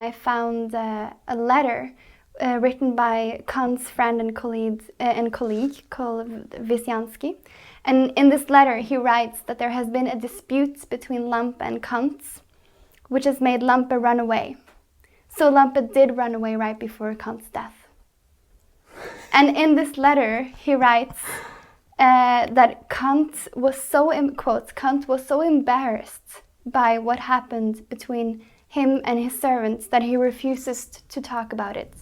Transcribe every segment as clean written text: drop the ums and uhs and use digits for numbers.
I found a letter written by Kant's friend and colleague called Wysianski. And in this letter he writes that there has been a dispute between Lampe and Kant, which has made Lampe run away. So Lampe did run away right before Kant's death. And in this letter he writes that Kant was so, quote, Kant was so embarrassed by what happened between him and his servants that he refuses to talk about it.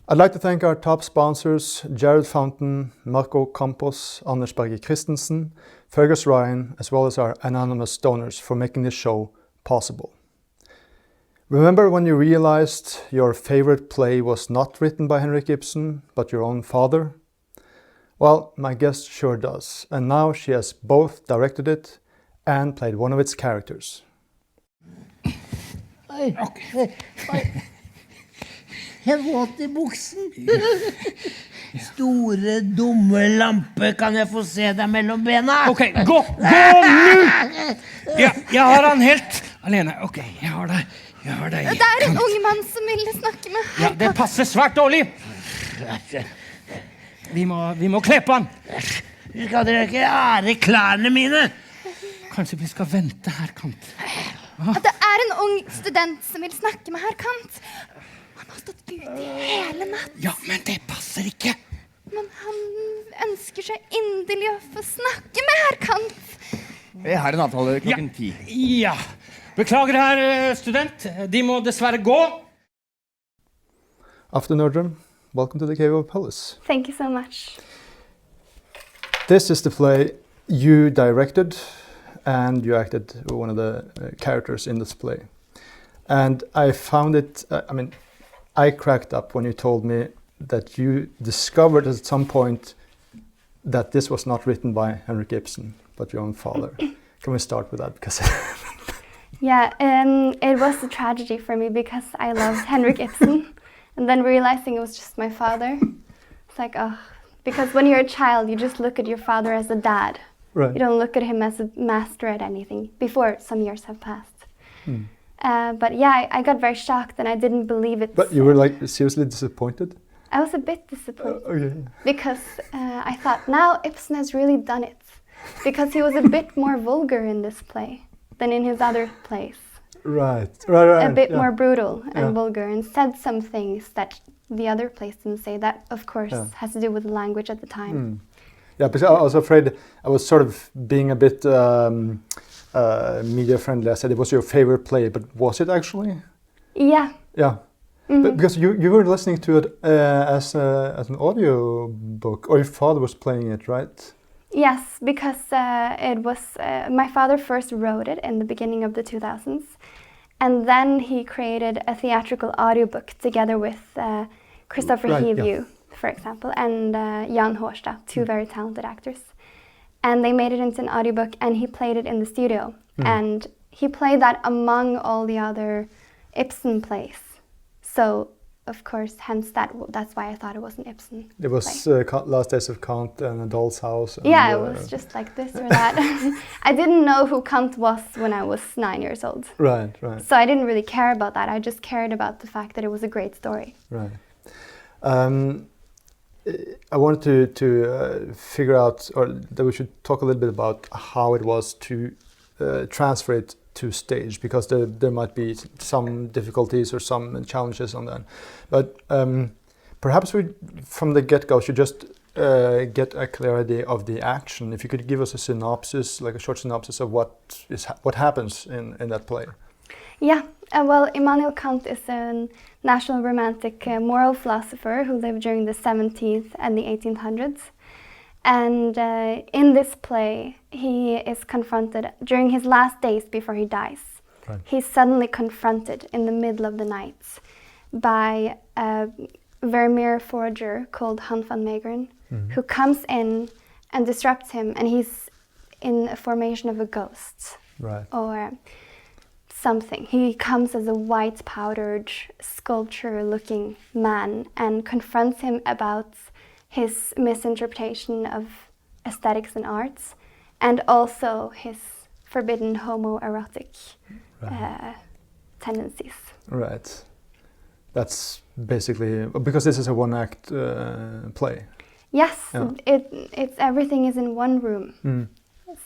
I'd like to thank our top sponsors, Jared Fountain, Marco Campos, Berge Christensen, Fergus Ryan, as well as our anonymous donors for making this show possible. Remember when you realized your favorite play was not written by Henrik Ibsen, but your own father? Well, my guest sure does, and now she has both directed it and played one of its characters. Okay. Jeg våt I buksen. Store, dumme lampe, kan jeg få se deg mellom bena? Ok, gå nu! Jeg har han helt alene. Ok, jeg har deg. Det en ung mann som ville snakke med her. Ja, det passer svært dårlig. Vi må kle på han. Skal dere ikke ære klærne mine? Kanskje vi skal vente her, Kant. Det en ung student som vil snakke med her, Kant. Han har stått ute I hele natt. Ja, men det passer ikke. Men han ønsker seg inderlig å få snakke med herr Kant. Jeg har en avtale klokken 10. Ja. Beklager her, student. De må dessverre gå. Aftur Nerdrum, welcome to the Cave of Pellis. Thank you so much. This is the play you directed, and you acted one of the characters in this play. And I found it, I cracked up when you told me that you discovered at some point that this was not written by Henrik Ibsen, but your own father. Can we start with that? Because Yeah, it was a tragedy for me because I loved Henrik Ibsen. And then realizing it was just my father. It's like, oh, because when you're a child, you just look at your father as a dad. Right. You don't look at him as a master at anything before some years have passed. Mm. But yeah, I got very shocked and I didn't believe it. But you were like seriously disappointed? I was a bit disappointed okay. because I thought, now Ibsen has really done it. Because he was a bit more vulgar in this play than in his other plays. Right. A bit more brutal and vulgar and said some things that the other plays didn't say. That, of course, has to do with the language at the time. Mm. Yeah, because I was afraid I was sort of being a bit media friendly. I said it was your favorite play, but was it actually? Yeah. Yeah. Mm-hmm. But because you were listening to it as an audio book, or your father was playing it, right? Yes, because it was my father first wrote it in the beginning of the 2000s, and then he created a theatrical audiobook together with Christopher Hivju, for example, and Jan Hårstad, two very talented actors. And they made it into an audiobook, and he played it in the studio. And he played that among all the other Ibsen plays. So, of course, hence that's why I thought it was an Ibsen It was Last Days of Kant and A Doll's House. And, yeah, it was just like this or that. I didn't know who Kant was when I was 9 years old. Right. So I didn't really care about that. I just cared about the fact that it was a great story. Right. I wanted to figure out, or that we should talk a little bit about how it was to transfer it to stage, because there might be some difficulties or some challenges on that. But perhaps we, from the get-go, should just get a clear idea of the action. If you could give us a synopsis, like a short synopsis of what happens in that play. Yeah, well, Immanuel Kant is a national romantic moral philosopher who lived during the 17th and the 1800s. And in this play, he is confronted during his last days before he dies. Right. He's suddenly confronted in the middle of the night by a Vermeer forger called Hans van Meegeren, who comes in and disrupts him, and he's in a formation of a ghost. Right. or something. He comes as a white powdered sculpture-looking man and confronts him about his misinterpretation of aesthetics and arts, and also his forbidden homoerotic tendencies. Right. That's basically because this is a one-act play. Yes, Yeah. it's everything is in one room,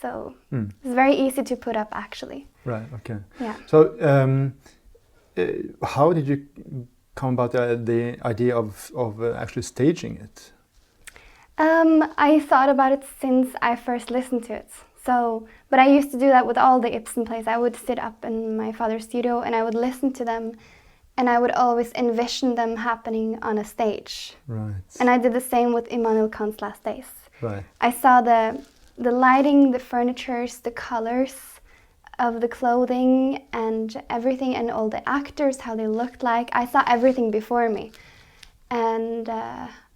so it's very easy to put up actually. Right. Okay. Yeah. So, how did you come about the idea of actually staging it? I thought about it since I first listened to it. So, but I used to do that with all the Ibsen plays. I would sit up in my father's studio and I would listen to them, and I would always envision them happening on a stage. Right. And I did the same with Immanuel Kant's Last Days. Right. I saw the lighting, the furnitures, the colors of the clothing and everything, and all the actors, how they looked like. I saw everything before me. And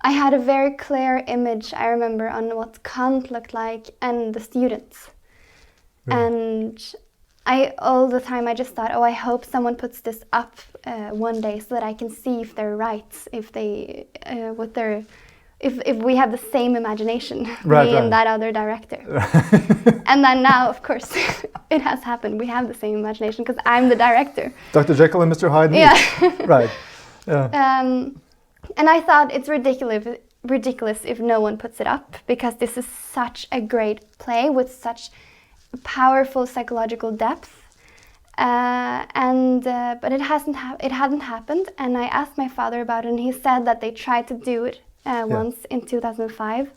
I had a very clear image, I remember, on what Kant looked like and the students. And all the time I just thought, oh, I hope someone puts this up one day so that I can see if they're right, if they, if we have the same imagination, me and that other director. And then now, of course, it has happened. We have the same imagination because I'm the director. Dr. Jekyll and Mr. Hyde. Yeah. Right. Yeah. And I thought it's ridiculous if no one puts it up, because this is such a great play with such powerful psychological depth. But it hadn't happened, and I asked my father about it, and he said that they tried to do it once in 2005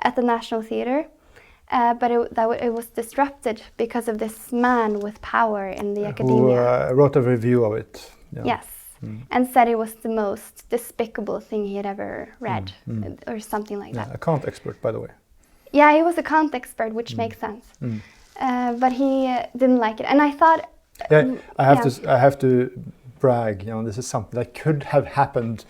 at the National Theatre, but it was disrupted because of this man with power in the academia. Who wrote a review of it. Yeah. Yes, and said it was the most despicable thing he had ever read, or something like that. A Kant expert, by the way. Yeah, he was a Kant expert, which makes sense. But he didn't like it, and I thought. Yeah, I have to brag. You know, this is something that could have happened,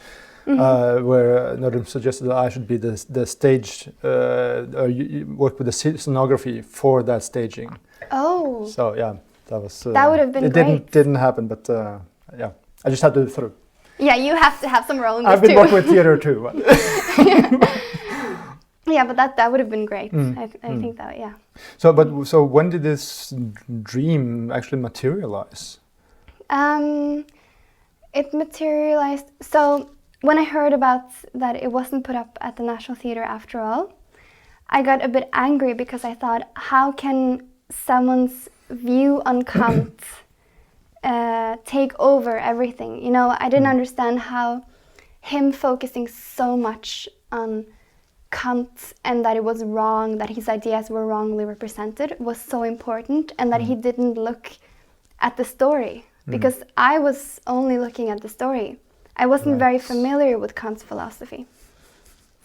where Nerdrum suggested that I should be the stage, work with the scenography for that staging. Oh. So yeah, that was. That would have been great. It didn't happen, but yeah, I just had to sort of. Yeah, you have to have some role in this I've been too. working with theater too. Yeah, but that would have been great. I think that, yeah. So when did this dream actually materialize? It materialized. So when I heard about that it wasn't put up at the National Theatre after all, I got a bit angry because I thought, how can someone's view on Kant take over everything? You know, I didn't understand how him focusing so much on Kant and that it was wrong, that his ideas were wrongly represented, was so important, and that he didn't look at the story, because I was only looking at the story. I wasn't very familiar with Kant's philosophy.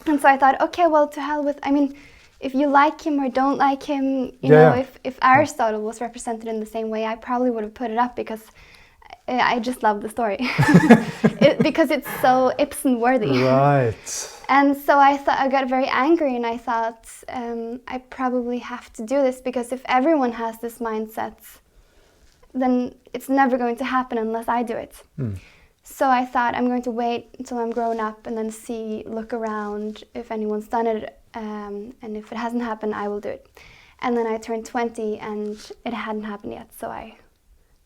And so I thought, okay, well, to hell with, I mean, if you like him or don't like him, you know, if Aristotle was represented in the same way, I probably would have put it up, because I just love the story. Because it's so Ibsen-worthy. Right. And so I got very angry, and I thought, I probably have to do this, because if everyone has this mindset, then it's never going to happen unless I do it. So I thought, I'm going to wait until I'm grown up and then look around if anyone's done it, and if it hasn't happened, I will do it. And then I turned 20 and it hadn't happened yet, so I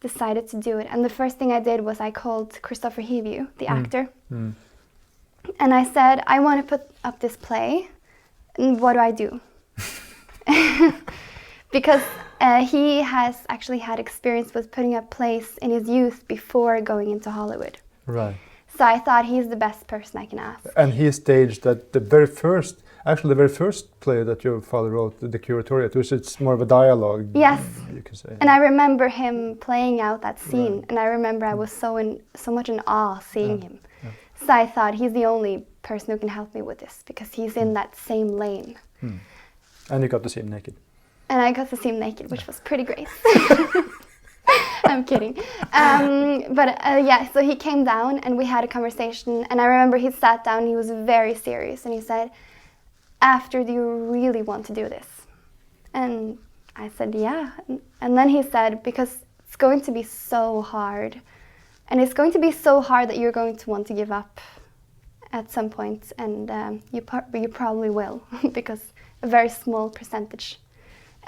decided to do it. And the first thing I did was I called Christopher Hivju, the actor, and I said, I want to put up this play, and what do I do? Because he has actually had experience with putting up plays in his youth before going into Hollywood. Right. So I thought he's the best person I can ask. And he staged the very first play that your father wrote, The Curatoriate, which it's more of a dialogue. Yes. You could say. And I remember him playing out that scene, and I remember I was so much in awe seeing him. Yeah. So I thought he's the only person who can help me with this, because he's in that same lane. And you got to see him naked. And I got to see him naked, which was pretty great. I'm kidding. Yeah, so he came down and we had a conversation, and I remember he sat down, he was very serious, and he said, Aftur, do you really want to do this? And I said, yeah. And then he said, because it's going to be so hard. And it's going to be so hard that you're going to want to give up at some point. And you probably will, because a very small percentage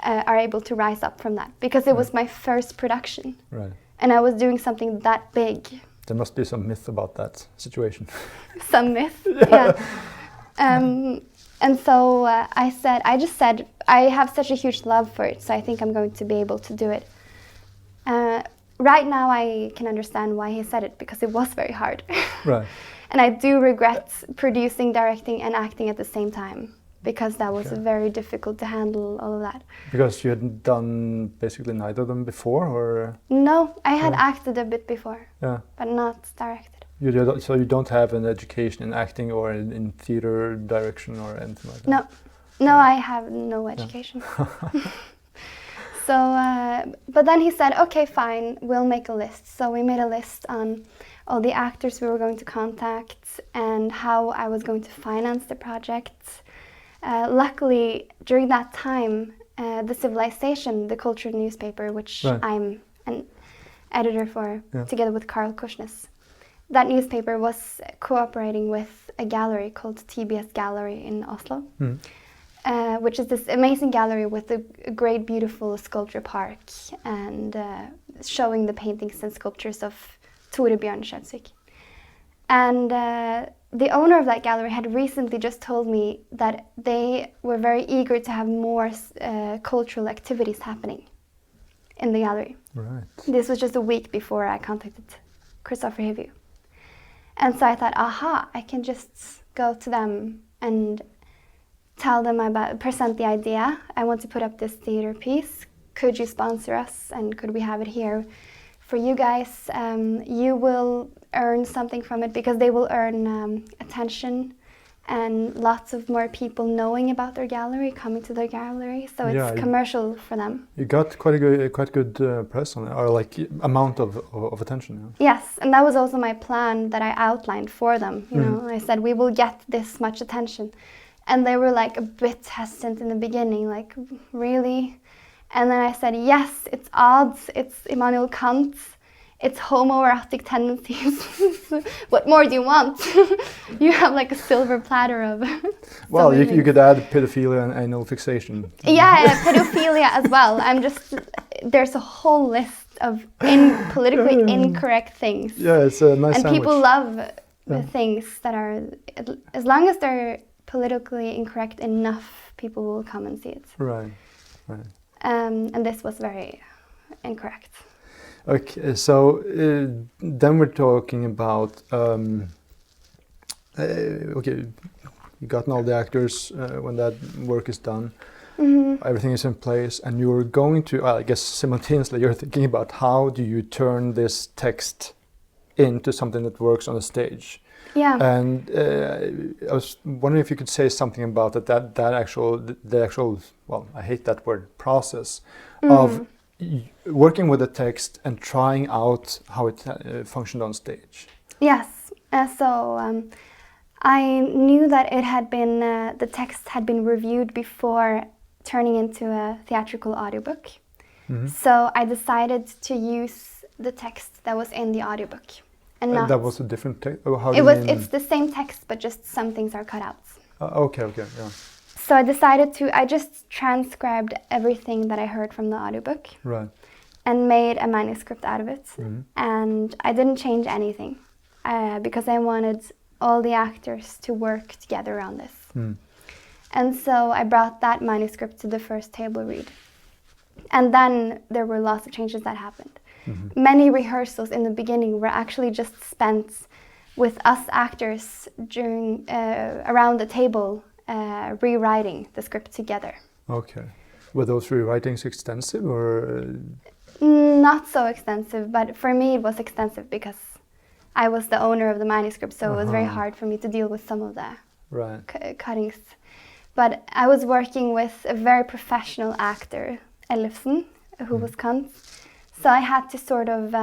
are able to rise up from that. Because it was my first production. Right. And I was doing something that big. There must be some myth about that situation. Some myth, yeah. And so I just said, I have such a huge love for it, so I think I'm going to be able to do it. Right now I can understand why he said it, because it was very hard. Right. And I do regret producing, directing and acting at the same time, because that was very difficult to handle all of that. Because you hadn't done basically neither of them before, or? No, I had acted a bit before, but not directed. So you don't have an education in acting or in theater direction or anything like that? No, I have no education. So, but then he said, okay, fine, we'll make a list. So we made a list on all the actors we were going to contact and how I was going to finance the project. Luckily, during that time, The Civilization, the culture newspaper, which I'm an editor for, together with Carl Kursnes, that newspaper was cooperating with a gallery called TBS Gallery in Oslo, which is this amazing gallery with a great, beautiful sculpture park and showing the paintings and sculptures of Tore Bjørnskjøtsvik. And the owner of that gallery had recently just told me that they were very eager to have more cultural activities happening in the gallery. Right. This was just a week before I contacted Christopher Hivju. And so I thought, aha, I can just go to them and tell them present the idea. I want to put up this theater piece. Could you sponsor us? And could we have it here for you guys? You will earn something from it, because they will earn attention and lots of more people knowing about their gallery, coming to their gallery. So it's commercial for them. You got quite good press on it, or like amount of attention. Yeah. Yes, and that was also my plan that I outlined for them. You know, I said we will get this much attention, and they were like a bit hesitant in the beginning, like really. And then I said, yes, it's odds, it's Immanuel Kant, it's homoerotic tendencies. What more do you want? You have like a silver platter of... Well, you could add pedophilia and anal fixation. Yeah, pedophilia as well. There's a whole list of politically incorrect things. Yeah, it's a nice and sandwich. People love the things that are, as long as they're politically incorrect enough, people will come and see it. Right. And this was very incorrect. Okay, so then we're talking about okay, you gotten all the actors when that work is done, everything is in place, and you're going to, I guess simultaneously you're thinking about how do you turn this text into something that works on the stage. Yeah. And I was wondering if you could say something about the actual, well, I hate that word, process of working with the text and trying out how it functioned on stage. Yes. So I knew that it had been, the text had been reviewed before turning into a theatrical audiobook. So I decided to use the text that was in the audiobook. And that was a different text? It's the same text, but just some things are cut out. Okay, yeah. So I just transcribed everything that I heard from the audiobook. Right. And made a manuscript out of it. And I didn't change anything because I wanted all the actors to work together on this. And so I brought that manuscript to the first table read. And then there were lots of changes that happened. Many rehearsals in the beginning were actually just spent with us actors during around the table rewriting the script together. Okay. Were those rewritings extensive or? Not so extensive, but for me it was extensive because I was the owner of the manuscript, so it was very hard for me to deal with some of the cuttings. But I was working with a very professional actor, Ellefsen, who was Kant. So I had to sort of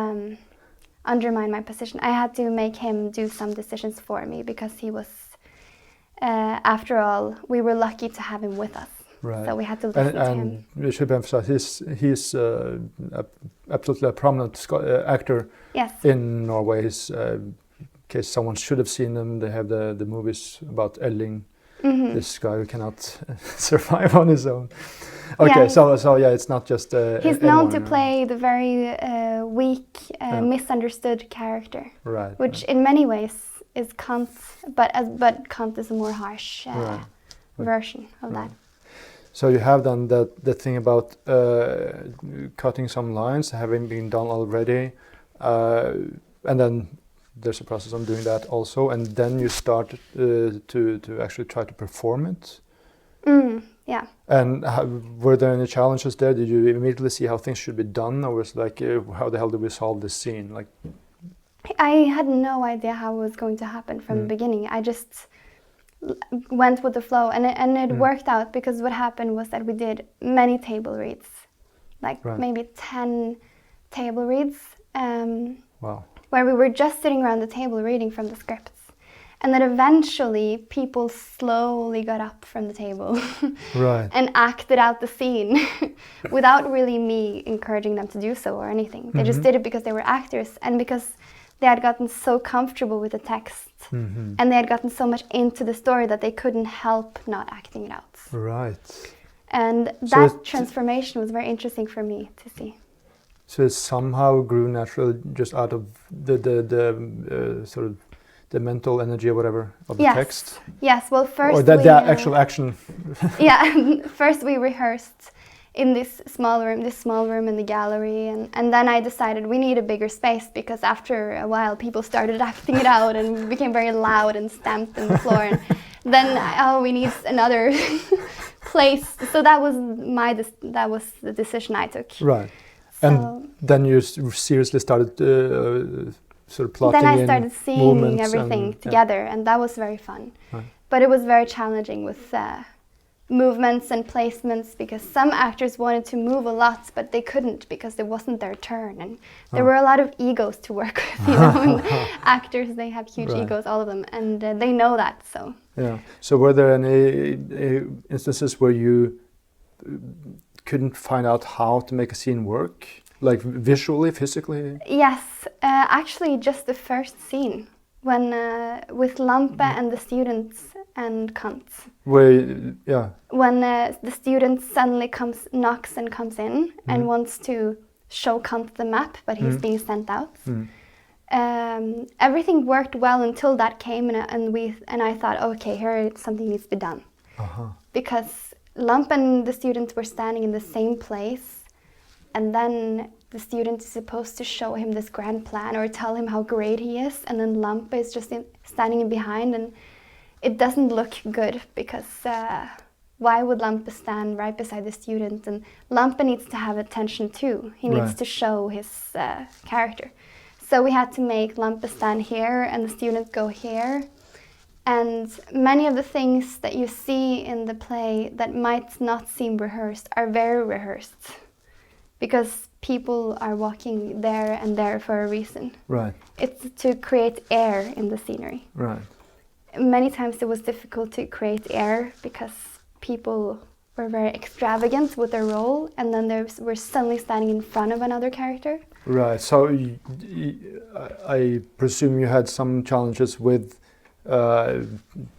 undermine my position. I had to make him do some decisions for me because he was, after all, we were lucky to have him with us. Right. So we had to listen to him. And we should emphasize, he's absolutely a prominent actor Yes. in Norway. He's, in case someone should have seen him, they have the movies about Elling, this guy who cannot survive on his own. Okay, Yeah. so yeah, it's not just He's known to play the very weak, misunderstood character, right, which in many ways is Kant, but Kant is a more harsh version of that. So you have done the thing about cutting some lines, having been done already, and then there's a process on doing that also, and then you start to actually try to perform it. Yeah. And were there any challenges there? Did you immediately see how things should be done, or was it like, how the hell do we solve this scene? Like, I had no idea how it was going to happen from the beginning. I just went with the flow, and it worked out, because what happened was that we did many table reads, like maybe 10 table reads, wow. where we were just sitting around the table reading from the scripts. And then eventually people slowly got up from the table Right. and acted out the scene without really me encouraging them to do so or anything. They just did it because they were actors and because they had gotten so comfortable with the text and they had gotten so much into the story that they couldn't help not acting it out. Right. And So that transformation was very interesting for me to see. So it somehow grew naturally just out of the sort of the mental energy or whatever of the text? Yes, well first or the actual action? Yeah, first we rehearsed in this small room in the gallery, and then I decided we need a bigger space, because after a while people started acting it out and became very loud and stamped on the floor, and then we need another place. So that was the decision I took. Right. So and then you seriously started sort of plotting. Then I started seeing everything together, yeah. and that was very fun. Right. But it was very challenging with movements and placements, because some actors wanted to move a lot, but they couldn't because it wasn't their turn, and there were a lot of egos to work with. You know, and actors, they have huge egos, all of them, and they know that. So yeah. So were there any instances where you couldn't find out how to make a scene work, like visually, physically? Yes, actually, just the first scene when with Lampe and the students and Kant. When the student suddenly knocks and comes in and wants to show Kant the map, but he's being sent out. Everything worked well until that came, and I thought, okay, here something needs to be done, because Lampe and the students were standing in the same place, and then the student is supposed to show him this grand plan or tell him how great he is, and then Lampe is just standing in behind, and it doesn't look good, because why would Lampe stand right beside the student? And Lampe needs to have attention too. He needs to show his character. So we had to make Lampe stand here and the student go here. And many of the things that you see in the play that might not seem rehearsed are very rehearsed, because people are walking there and there for a reason. Right. It's to create air in the scenery. Right. Many times it was difficult to create air because people were very extravagant with their role, and then they were suddenly standing in front of another character. Right. So I presume you had some challenges with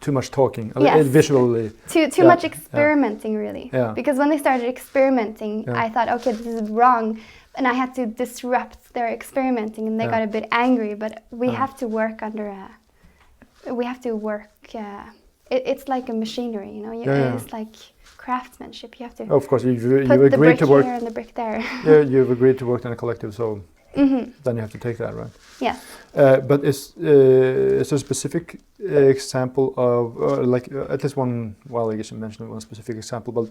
too much talking, yes. Visually. Too much experimenting, really. Yeah. Because when they started experimenting, I thought, okay, this is wrong, and I had to disrupt their experimenting, and they got a bit angry. But we have to work it's like a machinery, you know. It's like craftsmanship. You have to. Of course, you put the brick to work here and the brick there. Yeah, you've agreed to work in a collective, so then you have to take that, right? Yeah. But is there a specific example of, at least one? Well, I guess you mentioned one specific example, but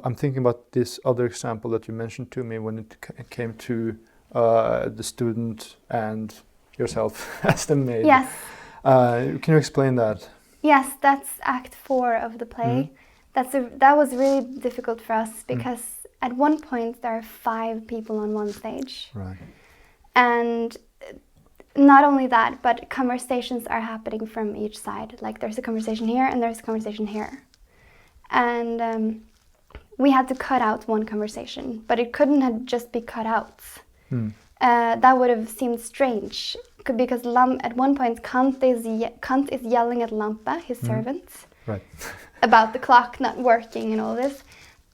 I'm thinking about this other example that you mentioned to me when it came to the student and yourself as the maid. Yes. Can you explain that? Yes, that's Act 4 of the play. That was really difficult for us, because at one point there are 5 people on one stage. Right. And not only that, but conversations are happening from each side. Like there's a conversation here and there's a conversation here. and we had to cut out one conversation, but it couldn't have just be cut out. That would have seemed strange, because at one point Kant is yelling at Lampe, his servant, Right. about the clock not working and all this.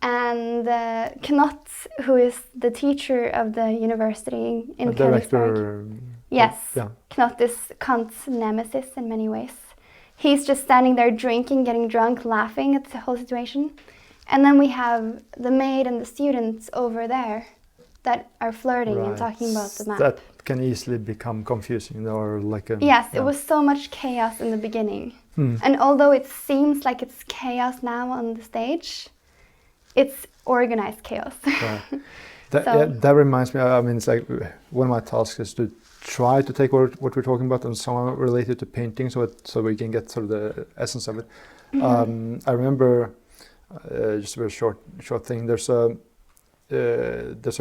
And Knott, who is the teacher of the university in Königsberg, yes, Knott is Kant's nemesis in many ways. He's just standing there drinking, getting drunk, laughing at the whole situation. And then we have the maid and the students over there that are flirting and talking about the map. That can easily become confusing, or like a... Yes, it was so much chaos in the beginning. And although it seems like it's chaos now on the stage, it's organized chaos. Right. That reminds me, I mean, it's like one of my tasks is to try to take what we're talking about and somehow relate it to painting, so we can get sort of the essence of it. I remember, just a very short thing, there's a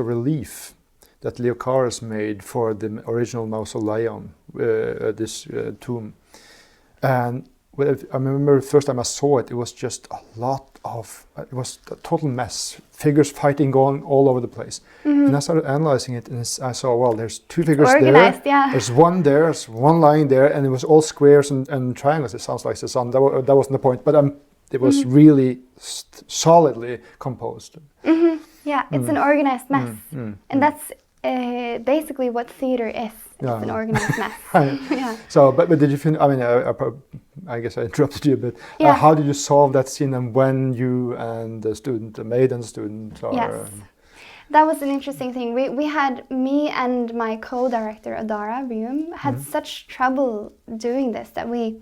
relief that Leo Caras made for the original mausoleum, this tomb. And I remember the first time I saw it, it was just it was a total mess. Figures fighting going all over the place. And I started analyzing it, and I saw, well, there's two figures organized, there. Yeah. There's one there, there's one lying there, and it was all squares and triangles. It sounds like the sun. That wasn't the point, but it was really solidly composed. Yeah, it's an organized mess. And that's basically what theater is. It's an organized mess. Yeah. So, but did you finish? I mean, I guess I interrupted you, but how did you solve that scene, and when you and the maid and the student are... Yes, that was an interesting thing. We had, me and my co-director, Aurora, had such trouble doing this that we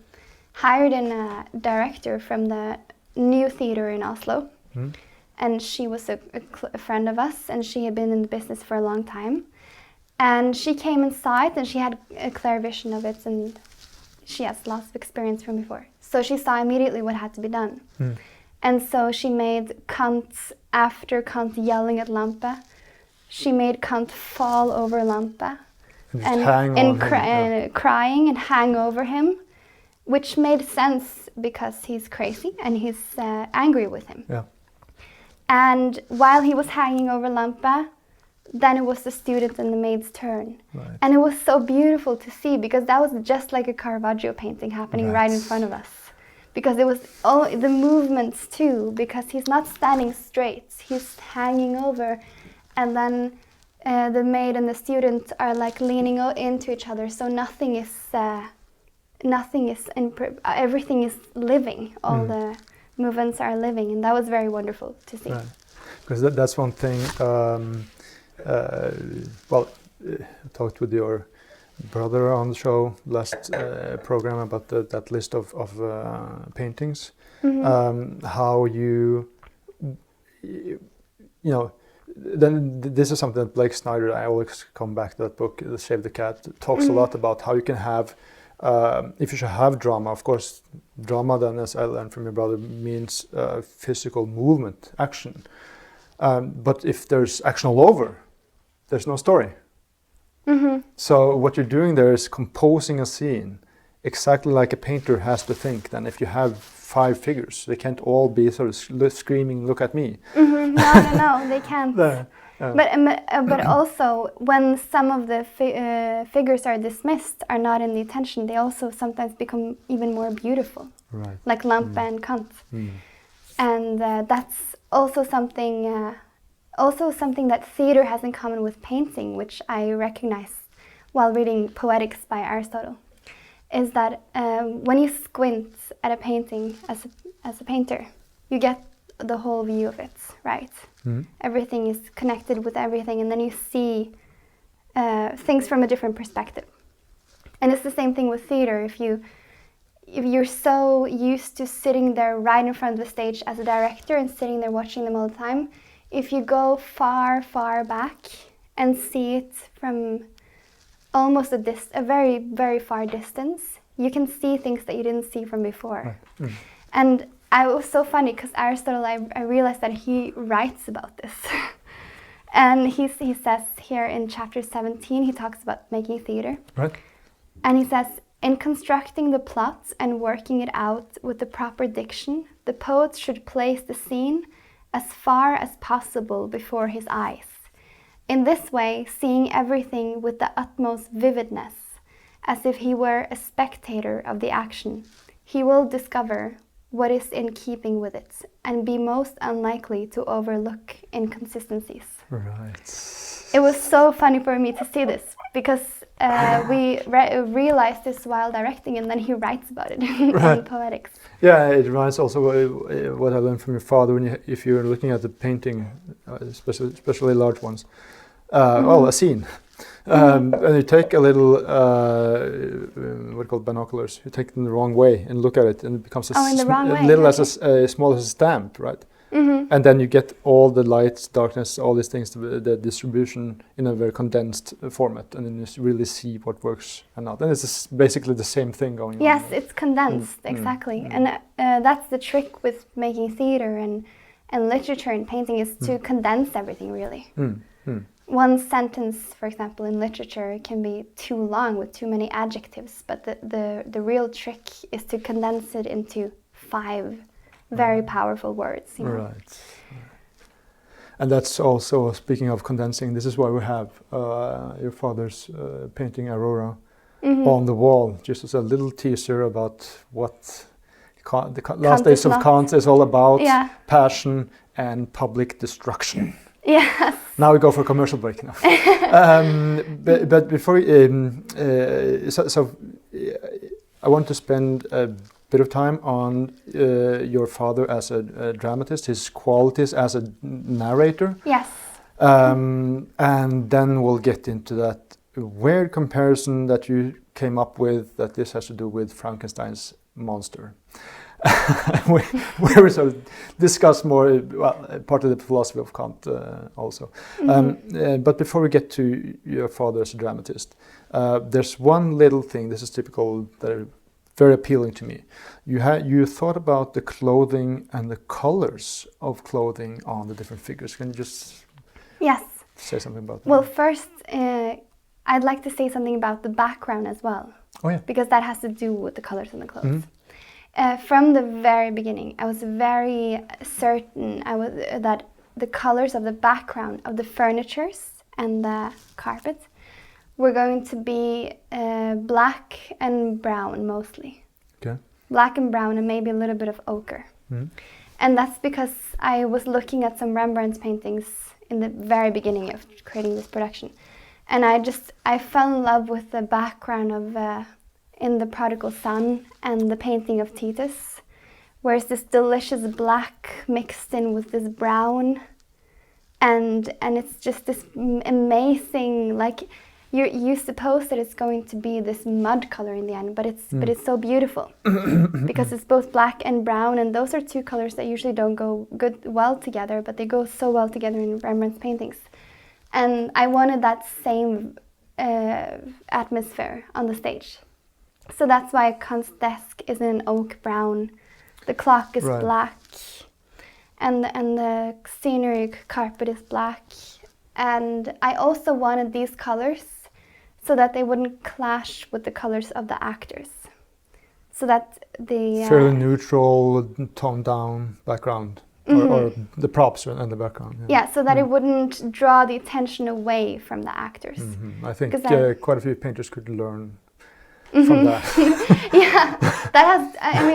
hired in a director from the new theater in Oslo. And she was a friend of us, and she had been in the business for a long time. And she came and saw it, and she had a clear vision of it, and she has lots of experience from before. So she saw immediately what had to be done. And so she made Kant, after Kant yelling at Lampe, she made Kant fall over Lampe and crying and hang over him, which made sense because he's crazy and he's angry with him. Yeah. And while he was hanging over Lampe, then it was the student and the maid's turn. Right. And it was so beautiful to see, because that was just like a Caravaggio painting happening right in front of us. Because it was all the movements too, because he's not standing straight, he's hanging over, and then the maid and the student are like leaning into each other, so everything is living, all the movements are living, and that was very wonderful to see. Right. Because that's one thing. I talked with your brother on the show last program about that list of paintings. How you know, then this is something that Blake Snyder, I always come back to that book, The Save the Cat, talks a lot about how you can have, if you should have drama, of course, drama then, as I learned from your brother, means physical movement, action. But if there's action all over, there's no story. So what you're doing there is composing a scene exactly like a painter has to think. Then if you have 5 figures, they can't all be sort of screaming, "Look at me." No, they can't. But also, when some of the figures are dismissed, are not in the attention, they also sometimes become even more beautiful. Right. Like Lampe and Kant. And that's also something that theater has in common with painting, which I recognized while reading Poetics by Aristotle, is that when you squint at a painting as a painter, you get the whole view of it, right? Everything is connected with everything, and then you see things from a different perspective. And it's the same thing with theater. If you're so used to sitting there right in front of the stage as a director and sitting there watching them all the time, if you go far, far back and see it from almost a very, very far distance, you can see things that you didn't see from before. Right. And it was so funny because Aristotle, I realized that he writes about this. And he says here in chapter 17, he talks about making theater. Right. And he says, In constructing the plot and working it out with the proper diction, the poet should place the scene as far as possible before his eyes. In this way, seeing everything with the utmost vividness, as if he were a spectator of the action, he will discover what is in keeping with it and be most unlikely to overlook inconsistencies. Right. It was so funny for me to see this because we realized this while directing, and then he writes about it in Poetics. Yeah, it reminds also what I learned from your father if you're looking at the painting, especially large ones. Well, a scene. And you take a little, what are called binoculars, you take them the wrong way and look at it, and it becomes as small as a stamp, right? Mm-hmm. And then you get all the lights, darkness, all these things, the distribution in a very condensed format, and then you really see what works and not. And it's basically the same thing going on. Yes, it's condensed, exactly. And that's the trick with making theater and literature and painting, is to condense everything, really. One sentence, for example, in literature can be too long with too many adjectives, but the real trick is to condense it into 5 very powerful words. You know? Right. And that's also, speaking of condensing, this is why we have your father's painting Aurora on the wall, just as a little teaser about what the last days of Kant is all about, passion and public destruction. Yes. Now we go for a commercial break now. But before, I want to spend a bit of time on your father as a dramatist, his qualities as a narrator. Yes. And then we'll get into that weird comparison that you came up with, that this has to do with Frankenstein's monster. where we sort of discuss more, part of the philosophy of Kant also. But before we get to your father as a dramatist, there's one little thing, this is typical, that are very appealing to me. You thought about the clothing and the colors of clothing on the different figures. Can you just say something about that? Well, first, I'd like to say something about the background as well. Oh, yeah. Because that has to do with the colors and the clothes. From the very beginning, I was very certain that the colors of the background of the furnitures and the carpet were going to be black and brown mostly. Okay. Black and brown and maybe a little bit of ochre. And that's because I was looking at some Rembrandt's paintings in the very beginning of creating this production. And I fell in love with the background of in The Prodigal Son and the painting of Titus, where it's this delicious black mixed in with this brown, and it's just this amazing, like you suppose that it's going to be this mud color in the end, but it's so beautiful because it's both black and brown, and those are 2 colors that usually don't go well together, but they go so well together in Rembrandt's paintings. And I wanted that same atmosphere on the stage. So that's why Kant's desk is in an oak brown, the clock is black, and the scenery carpet is black. And I also wanted these colors so that they wouldn't clash with the colors of the actors. So that the... fairly neutral, toned down background, or the props and the background. Yeah, so that it wouldn't draw the attention away from the actors. I think quite a few painters could learn from that.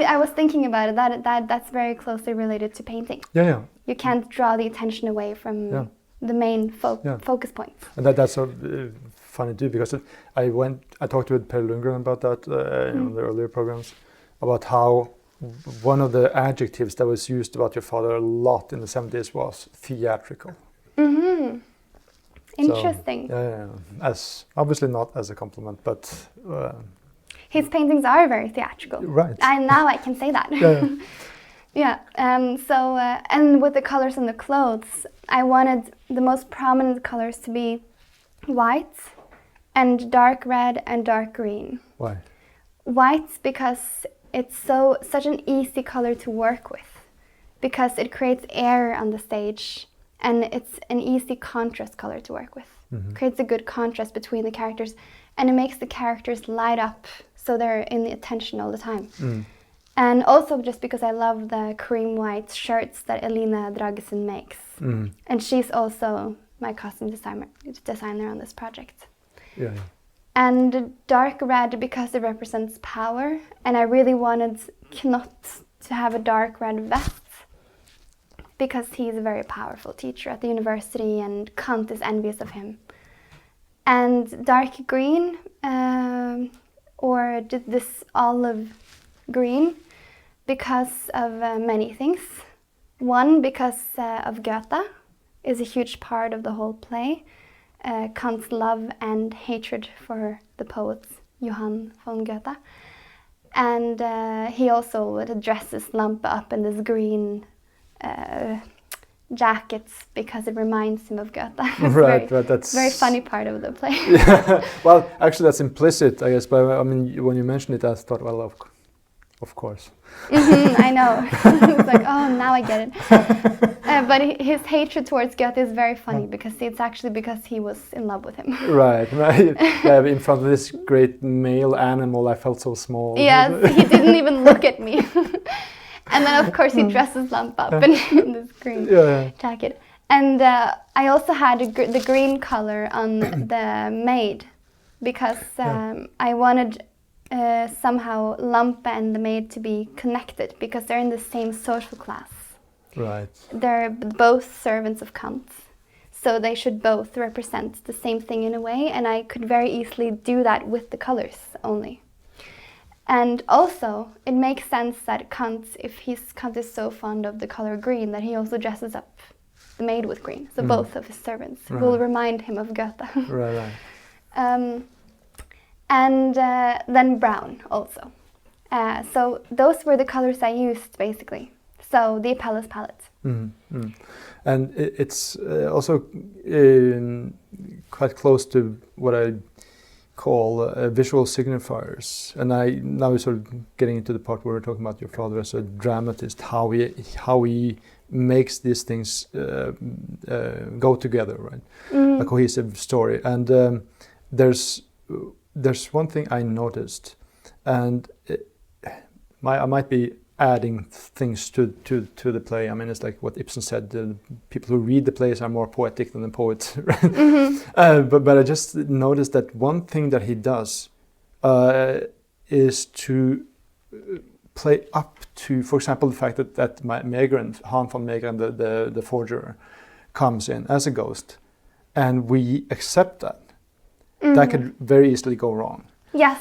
I was thinking about it, that's very closely related to painting. You can't draw the attention away from the main focus point. And that's funny too, because I talked with Per Lundgren about that in the earlier programs, about how one of the adjectives that was used about your father a lot in the 70s was theatrical. Interesting. So, as obviously not as a compliment, but his paintings are very theatrical. Right. And now I can say that. And with the colors on the clothes, I wanted the most prominent colors to be white and dark red and dark green. Why? White because it's such an easy color to work with, because it creates air on the stage, and it's an easy contrast color to work with. creates a good contrast between the characters, and it makes the characters light up so they're in the attention all the time. And also just because I love the cream white shirts that Elina Dragesen makes. And she's also my costume designer on this project. Yeah. And dark red because it represents power, and I really wanted Knott to have a dark red vest because he's a very powerful teacher at the university and Kant is envious of him. And dark green, or this olive green, because of many things. One, because of Goethe is a huge part of the whole play. Kant's love and hatred for the poet Johann von Goethe. And he also dresses Lampe up in this green jackets because it reminds him of Goethe. Right, that's very funny part of the play. Yeah. Well, actually, that's implicit, I guess. But I mean, when you mentioned it, I thought, well, of course. I know. It's like, oh, now I get it. But his hatred towards Goethe is very funny because it's actually because he was in love with him. Right. Yeah, in front of this great male animal, I felt so small. Yes, he didn't even look at me. And then, of course, he dresses Lamp up in this green jacket. And I also had the green color on the maid because I wanted somehow Lampe and the maid to be connected because they're in the same social class. Right. They're both servants of Kant, so they should both represent the same thing in a way, and I could very easily do that with the colors only. And also, it makes sense that Kant is so fond of the color green that he also dresses up the maid with green. So both of his servants will remind him of Goethe. Right. And then brown also. So those were the colors I used basically. So the Apelles palette. And it's also quite close to what I call visual signifiers. And now we're sort of getting into the part where we're talking about your father as a dramatist, how he makes these things go together, right? A cohesive story. And there's one thing I noticed, and I might be adding things to the play. I mean, it's like what Ibsen said: the people who read the plays are more poetic than the poets. Right? But I just noticed that one thing that he does is to play up to, for example, the fact that Megren, Han von Megren, the forger, comes in as a ghost, and we accept that. That could very easily go wrong. Yes,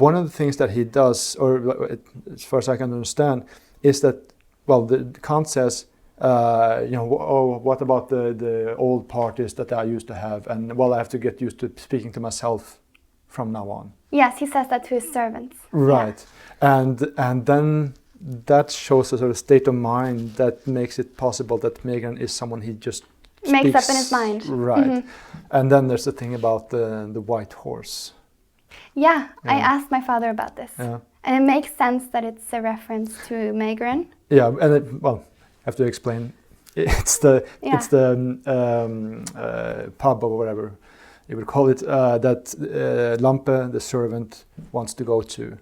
One of the things that he does, or as far as I can understand, is that, well, Kant says, what about the old parties that I used to have, and well, I have to get used to speaking to myself from now on. Yes, he says that to his servants. Right, and then that shows a sort of state of mind that makes it possible that Megan is someone he just makes up in his mind. Right, and then there's the thing about the white horse. Yeah, I asked my father about this. Yeah. And it makes sense that it's a reference to Megren. Yeah, and I have to explain. It's the pub or whatever you would call it that Lampe, the servant, wants to go to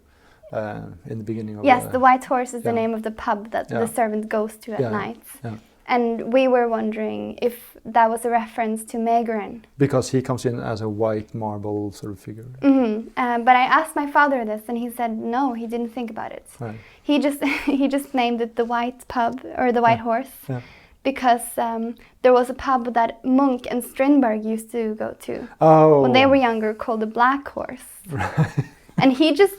in the beginning of. Yes, the White Horse is the name of the pub that the servant goes to at night. Yeah. And we were wondering if that was a reference to Megren. Because he comes in as a white marble sort of figure. But I asked my father this, and he said no, he didn't think about it. Right. He just named it the White Pub or the White Horse, because there was a pub that Munch and Strindberg used to go to when they were younger, called the Black Horse. Right. And he just,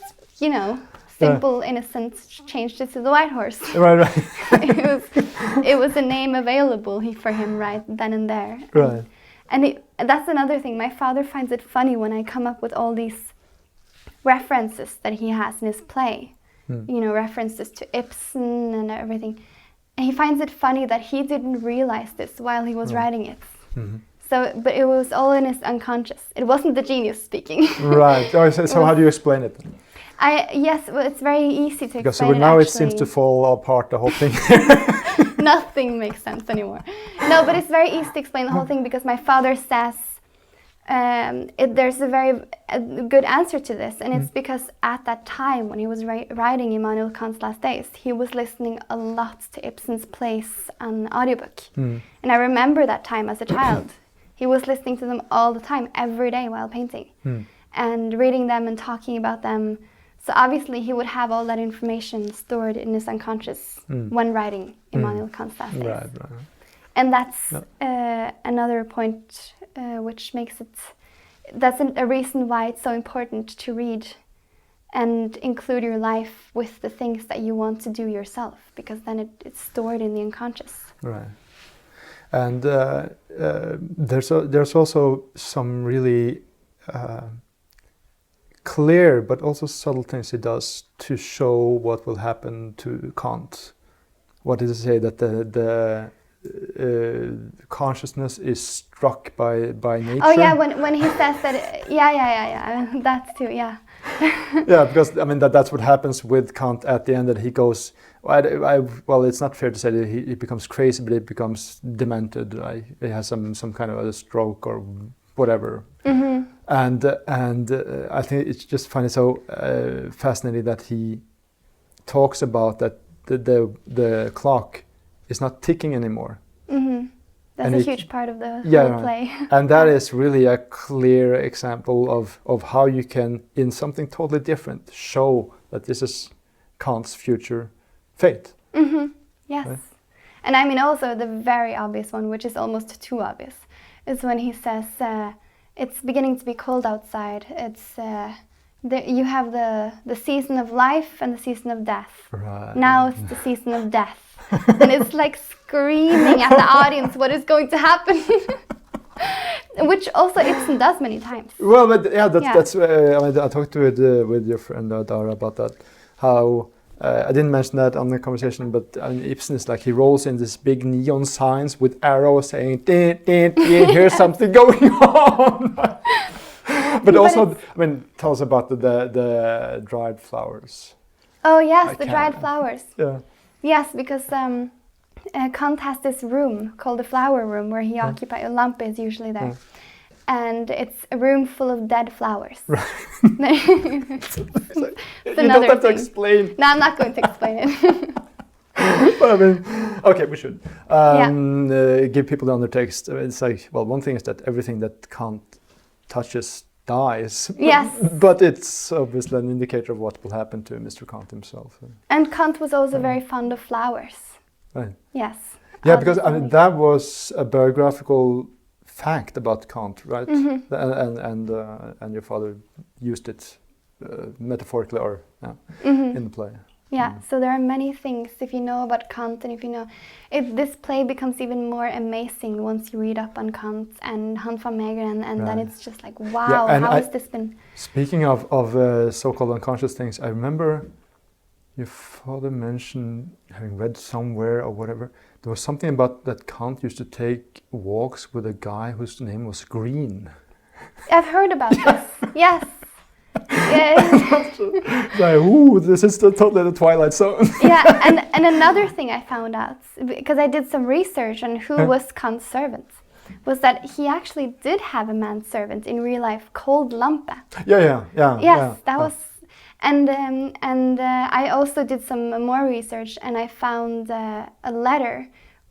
simple, innocent, changed it to the White Horse. Right. It was a name available for him right then and there. Right. And that's another thing. My father finds it funny when I come up with all these references that he has in his play. References to Ibsen and everything. And he finds it funny that he didn't realize this while he was writing it. But it was all in his unconscious. It wasn't the genius speaking. Right. So how do you explain it? It's very easy to explain. Because now it seems to fall apart, the whole thing. Nothing makes sense anymore. No, but it's very easy to explain the whole thing because my father says there's a good answer to this, and it's because at that time when he was writing Immanuel Kant's Last Days, he was listening a lot to Ibsen's plays on audiobook. And I remember that time as a child. He was listening to them all the time, every day while painting, and reading them and talking about them. So obviously he would have all that information stored in his unconscious when writing Immanuel Kant's Last Days. Right. And that's another point which makes it, that's a reason why it's so important to read and include your life with the things that you want to do yourself, because then it's stored in the unconscious. Right. And there's also some really clear but also subtle things he does to show what will happen to Kant. What does he say? That the consciousness is struck by nature. Oh yeah, when he says that, yeah, that too, yeah. Yeah, because I mean that's what happens with Kant at the end. That he goes, well, it's not fair to say that he becomes crazy, but he becomes demented. He has some kind of a stroke or whatever. And I think it's just funny, so fascinating that he talks about that the clock is not ticking anymore. That's a huge part of the whole play. And that is really a clear example of how you can, in something totally different, show that this is Kant's future fate. Yes. Right? And I mean also the very obvious one, which is almost too obvious, is when he says, it's beginning to be cold outside. It's you have the season of life and the season of death. Right. Now it's the season of death. And it's like screaming at the audience what is going to happen. Which also Ibsen does many times. Well, but that's I mean, I talked with your friend Dara about that. How I didn't mention that on the conversation, but I mean, Ibsen is like, he rolls in this big neon signs with arrows saying, din, din, din, here's something going on. But also, I mean, tell us about the dried flowers. Oh yes, the dried flowers. Yeah. Yes, because Kant has this room called the flower room where he occupies. A lamp is usually there, and it's a room full of dead flowers. Right. You don't have to explain. No, I'm not going to explain it. But I mean, okay, we should give people the undertext. I mean, it's like, well, one thing is that everything that Kant touches dies. Yes. But it's obviously an indicator of what will happen to Mr. Kant himself. And Kant was also very fond of flowers. Right. Yes. Yeah, because I mean, that was a biographical fact about Kant, right? And your father used it metaphorically or in the play. Yeah, so there are many things, if you know about Kant, and if this play becomes even more amazing once you read up on Kant and Hans van Meegeren, and then it's just like, wow, how has this been? Speaking of so-called unconscious things, I remember your father mentioned, having read somewhere or whatever, there was something about that Kant used to take walks with a guy whose name was Green. I've heard about this, yes. Like, ooh, this is totally the Twilight Zone. Yeah, and another thing I found out, because I did some research on who was Kant's servant, was that he actually did have a manservant in real life called Lampe. Yeah. Yes, that was, and I also did some more research, and I found a letter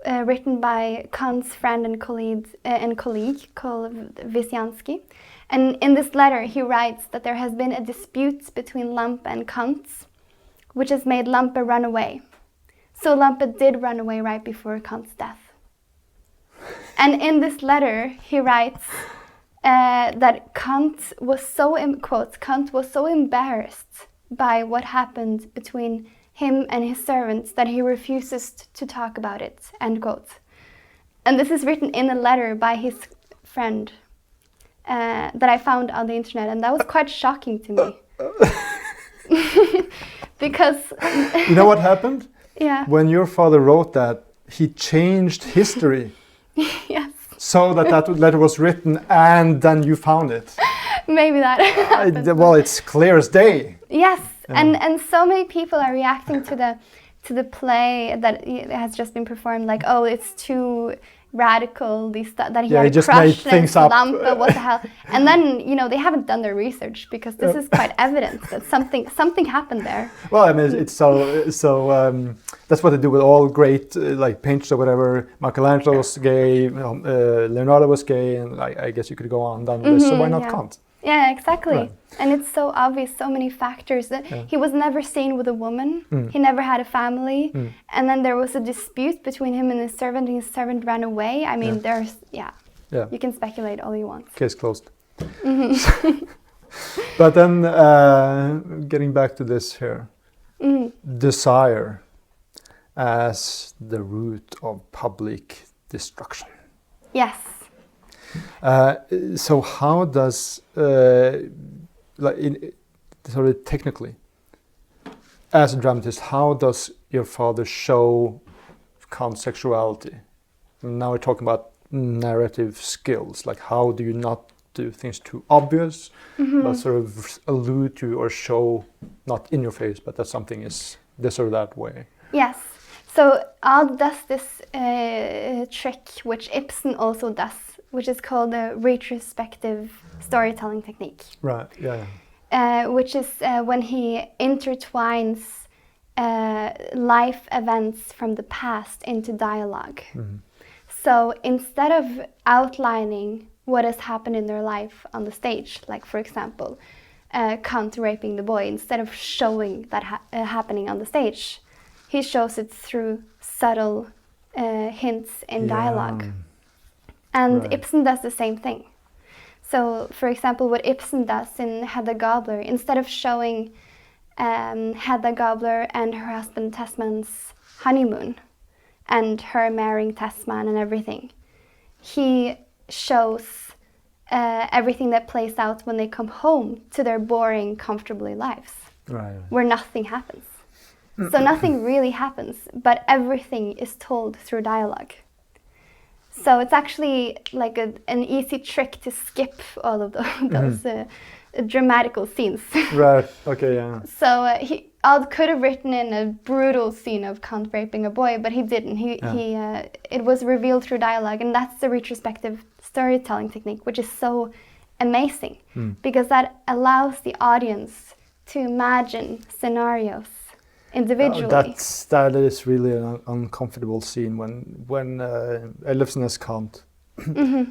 written by Kant's friend and colleague called Wisniewski. And in this letter, he writes that there has been a dispute between Lampe and Kant, which has made Lampe run away. So Lampe did run away right before Kant's death. And in this letter, he writes that Kant was so, Kant was so embarrassed by what happened between him and his servants that he refuses to talk about it, end quote. And this is written in a letter by his friend. That I found on the internet, and that was quite shocking to me. Because you know what happened? Yeah. When your father wrote that, he changed history. Yes. So that letter was written, and then you found it. Maybe that happened. Well, it's clear as day. Yes, and so many people are reacting to the play that has just been performed, like, oh, it's too radical, that he had a just crush made things up. Lampe, what the hell? And then, they haven't done their research because this is quite evident that something happened there. Well, I mean, it's so that's what they do with all great like painters or whatever. Michelangelo was gay, Leonardo was gay, and I guess you could go on down the list. So why not Kant? Yeah, exactly. Right. And it's so obvious, so many factors that he was never seen with a woman. He never had a family. And then there was a dispute between him and his servant, and his servant ran away. I mean, you can speculate all you want. Case closed. But then getting back to this here, desire as the root of public destruction. Yes. So how does, sort of technically, as a dramatist, how does your father show Kant's sexuality? Now we're talking about narrative skills, like how do you not do things too obvious, but sort of allude to or show, not in your face, but that something is this or that way? Yes. So Odd does this trick, which Ibsen also does, which is called a retrospective storytelling technique. Right, yeah. Which is when he intertwines life events from the past into dialogue. So instead of outlining what has happened in their life on the stage, like for example, Kant raping the boy, instead of showing that happening on the stage, he shows it through subtle hints in dialogue. And Ibsen does the same thing. So, for example, what Ibsen does in Hedda Gabler, instead of showing Hedda Gabler and her husband Tesman's honeymoon and her marrying Tesman and everything, he shows everything that plays out when they come home to their boring, comfortable lives, where nothing happens. So nothing really happens, but everything is told through dialogue. So it's actually like an easy trick to skip all of those dramatical scenes. Right, okay, yeah. So Odd could have written in a brutal scene of Kant raping a boy, but he didn't. It was revealed through dialogue, and that's the retrospective storytelling technique, which is so amazing, because that allows the audience to imagine scenarios individually. That is really an uncomfortable scene when Ellefsen as Kant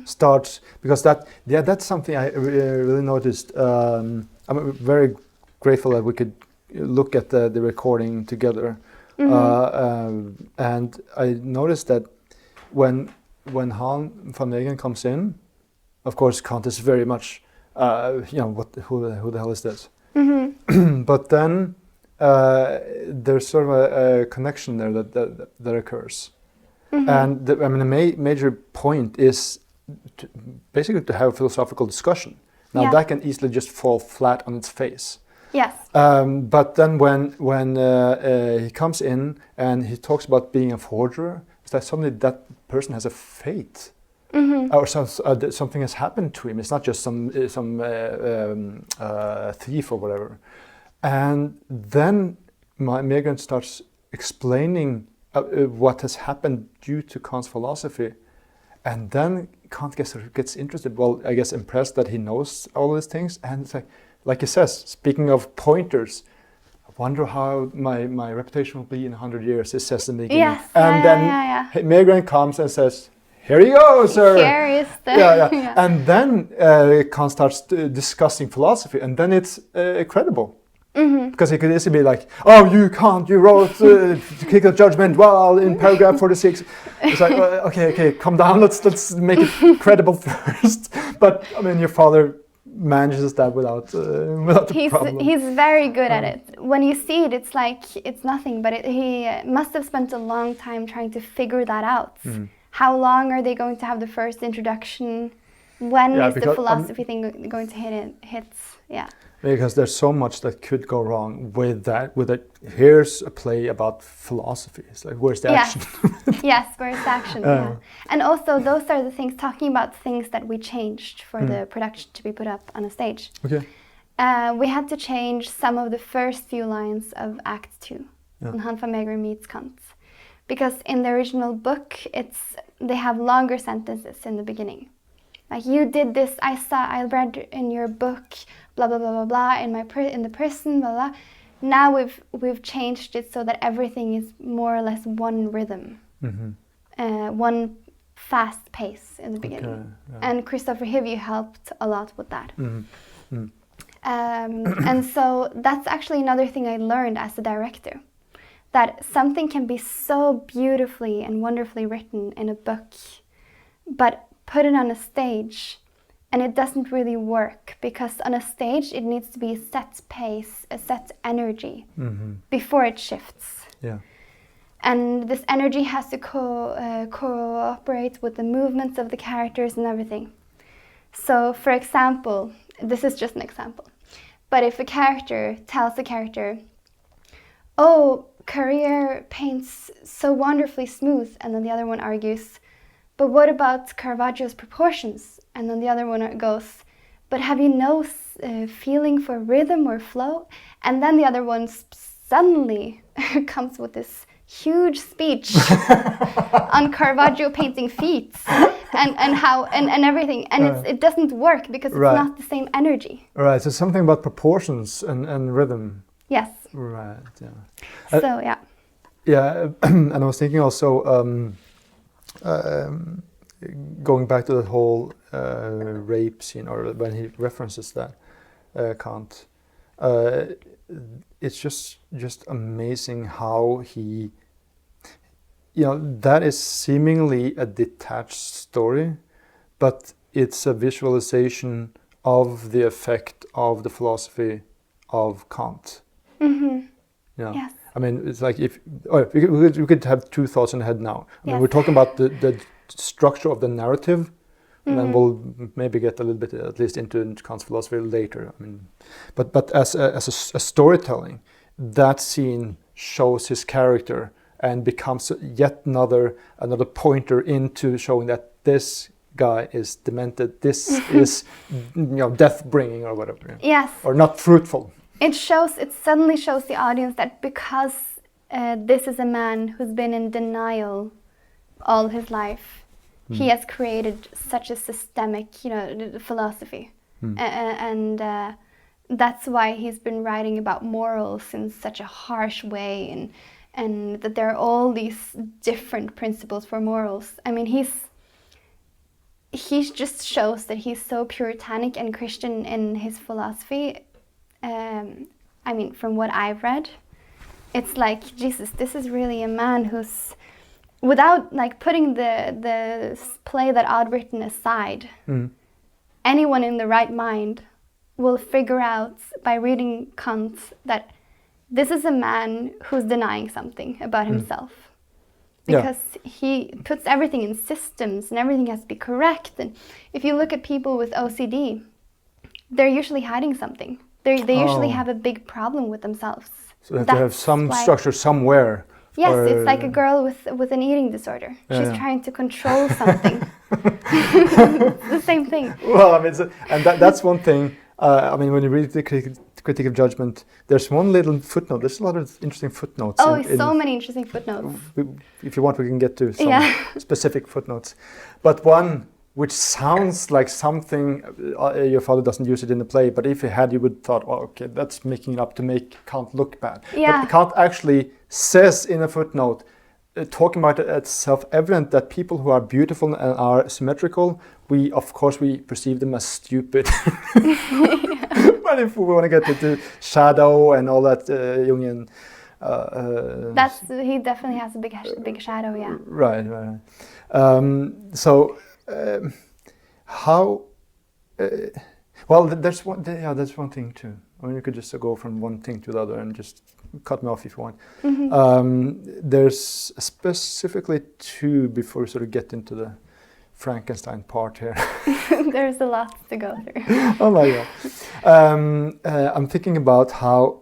starts, because that's something I really noticed. I'm very grateful that we could look at the recording together, and I noticed that when Han van Meegen comes in, of course Kant is very much who the hell is this? But then there's sort of a connection there that occurs, and the major point is basically to have a philosophical discussion. Now that can easily just fall flat on its face. Yes. But then when he comes in and he talks about being a forger, it's like suddenly that person has a fate, or something has happened to him. It's not just some thief or whatever. And then Meegen starts explaining what has happened due to Kant's philosophy, and then Kant gets interested. Well, I guess impressed that he knows all these things, and it's like he says, speaking of pointers, I wonder how my reputation will be in 100 years. It says in the beginning, yes, and then Meegen comes and says, "Here you go, sir." Here is the And then Kant starts discussing philosophy, and then it's credible. Because he could easily be like, "Oh, you wrote critical judgment, well, in paragraph 46. It's like, okay, calm down, let's make it credible first. But I mean, your father manages that without the problem. He's very good at it. When you see it, it's like it's nothing, but he must have spent a long time trying to figure that out. How long are they going to have the first introduction? When is the philosophy thing going to hit? Yeah. Because there's so much that could go wrong with that. Here's a play about philosophy. It's like, where's the action? Yes, where's the action? Yeah. And also, those are the things, talking about things that we changed for the production to be put up on a stage. Okay. We had to change some of the first few lines of Act 2, when Han van Meegeren meets Kant. because in the original book, they have longer sentences in the beginning. Like, you did this, I read in your book, blah, blah, blah, blah, blah, in the prison, blah, blah. Now we've changed it so that everything is more or less one rhythm, one fast pace in the beginning. Okay, yeah. And Christopher Hivju helped a lot with that. And so that's actually another thing I learned as a director, that something can be so beautifully and wonderfully written in a book, but put it on a stage and it doesn't really work, because on a stage it needs to be a set pace, a set energy before it shifts. Yeah. And this energy has to cooperate with the movements of the characters and everything. So, for example, this is just an example, but if a character tells a character, "Oh, Carrier paints so wonderfully smooth," and then the other one argues, "But what about Caravaggio's proportions?" And then the other one goes, "But have you no feeling for rhythm or flow?" And then the other one suddenly comes with this huge speech on Caravaggio painting feet and how and everything, and it doesn't work because it's not the same energy. Right. So something about proportions and rhythm. Yes. Right. Yeah. So yeah. Yeah, and I was thinking also, going back to the whole rape scene, or when he references that Kant, it's just amazing how he, that is seemingly a detached story, but it's a visualization of the effect of the philosophy of Kant. Yeah. Yes. I mean, it's like we could have two thoughts in the head now. I mean, we're talking about the structure of the narrative, and then we'll maybe get a little bit, at least, into Kant's philosophy later. I mean, but as a storytelling, that scene shows his character and becomes yet another pointer into showing that this guy is demented. This is death bringing or whatever. Yes. Or not fruitful. It suddenly shows the audience that because this is a man who's been in denial all his life, he has created such a systemic, philosophy. And that's why he's been writing about morals in such a harsh way, and that there are all these different principles for morals. I mean, he just shows that he's so puritanic and Christian in his philosophy. I mean, from what I've read, it's like, Jesus, this is really a man who's, without like putting the play that Odd written aside, anyone in the right mind will figure out by reading Kant that this is a man who's denying something about himself. Because he puts everything in systems and everything has to be correct. And if you look at people with OCD, they're usually hiding something. They usually have a big problem with themselves. So they have to have some structure somewhere. Yes, it's like a girl with an eating disorder. She's trying to control something. It's the same thing. Well, I mean, that's one thing. I mean, when you read the critique of judgment, there's one little footnote. There's a lot of interesting footnotes. Oh, so many interesting footnotes. If you want, we can get to some specific footnotes. But one which sounds like something your father doesn't use it in the play, but if he had, you would thought, well, okay, that's making it up to make Kant look bad. Yeah. But Kant actually says in a footnote, talking about it, it's self-evident that people who are beautiful and are symmetrical, we perceive them as stupid. But if we want to get into shadow and all that Jungian, he definitely has a big shadow, yeah. Right. How? Well, there's one thing too. I mean, you could just go from one thing to the other and just cut me off if you want. There's specifically two before we sort of get into the Frankenstein part here. There's a lot to go through. Oh my God. I'm thinking about how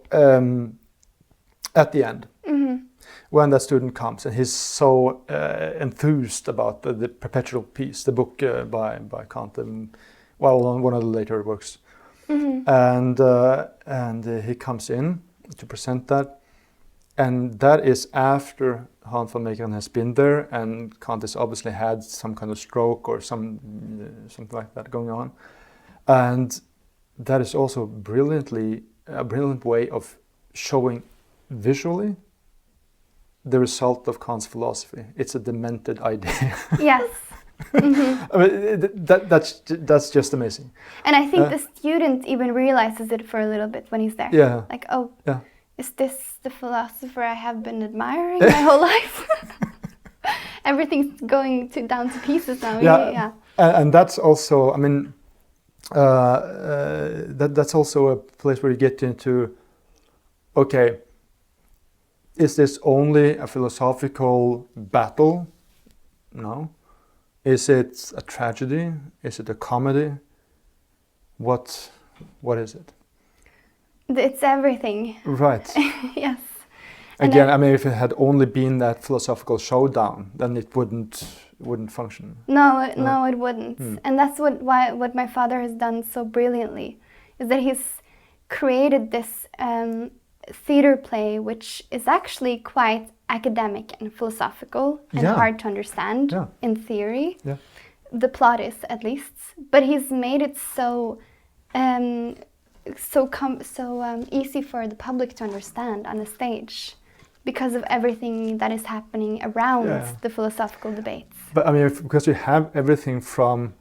at the end, when that student comes and he's so enthused about the perpetual piece, the book by Kant, one of the later works, and he comes in to present that, and that is after Hans von Meegeren has been there, and Kant has obviously had some kind of stroke or something like that going on. And that is also a brilliant way of showing visually the result of Kant's philosophy. It's a demented idea. Yes. I mean, that's just amazing. And I think the student even realizes it for a little bit when he's there. Yeah. Like, oh, yeah. Is this the philosopher I have been admiring my whole life? Everything's going down to pieces now. Yeah. And that's also, I mean, that's also a place where you get into, okay, is this only a philosophical battle? No. Is it a tragedy? Is it a comedy? What is it? It's everything. Right. Yes. Again, I mean, if it had only been that philosophical showdown, then it wouldn't function. No, it wouldn't. And that's what my father has done so brilliantly, is that he's created this theater play, which is actually quite academic and philosophical and hard to understand in theory. Yeah. The plot is, at least, but he's made it so easy for the public to understand on the stage, because of everything that is happening around the philosophical debates. But I mean, because you have everything from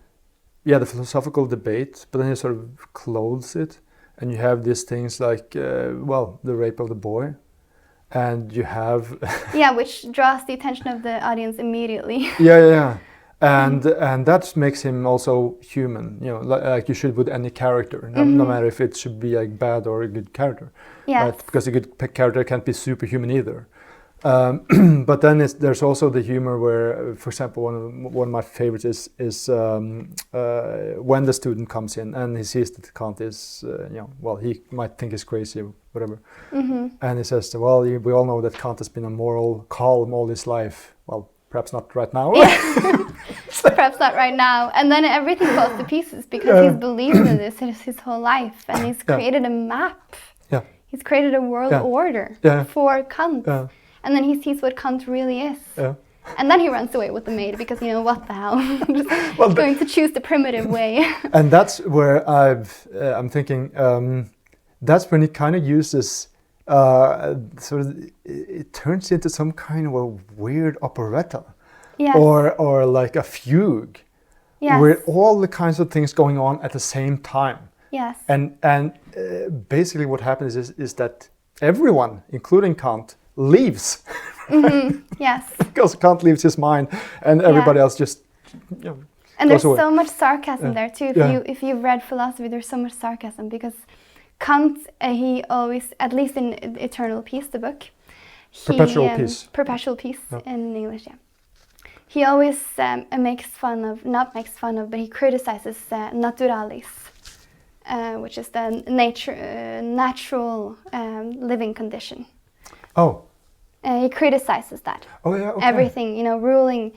the philosophical debate, but then you sort of clothes it, and you have these things like the rape of the boy, and you have which draws the attention of the audience immediately. And that makes him also human, like you should with any character, no matter if it should be a bad or a good character. Yes. Right? Because a good character can't be superhuman either. But then there's also the humor where, for example, one of my favorites is when the student comes in and he sees that Kant is, he might think he's crazy or whatever. And he says, well, we all know that Kant has been a moral calm all his life. Well, perhaps not right now. Perhaps not right now. And then everything falls to pieces because he's believed in this his whole life, and he's created a map. Yeah. He's created a world order for Kant. Yeah. And then he sees what Kant really is. Yeah. And then he runs away with the maid because, what the hell? Just going to choose the primitive way. And that's where I'm thinking, that's when he kind of uses it turns into some kind of a weird operetta. Yes. Or like a fugue, with all the kinds of things going on at the same time. Yes. And basically what happens is that everyone, including Kant, leaves. Yes. Because Kant leaves his mind, and everybody else just and there's so much sarcasm there too. If you've read philosophy, there's so much sarcasm because Kant, he always, at least in Eternal Peace, the book, Perpetual Peace. Perpetual Peace in English, he always but he criticizes naturalis, which is the natural living condition. Oh. He criticizes that. Oh yeah. Okay. Everything, ruling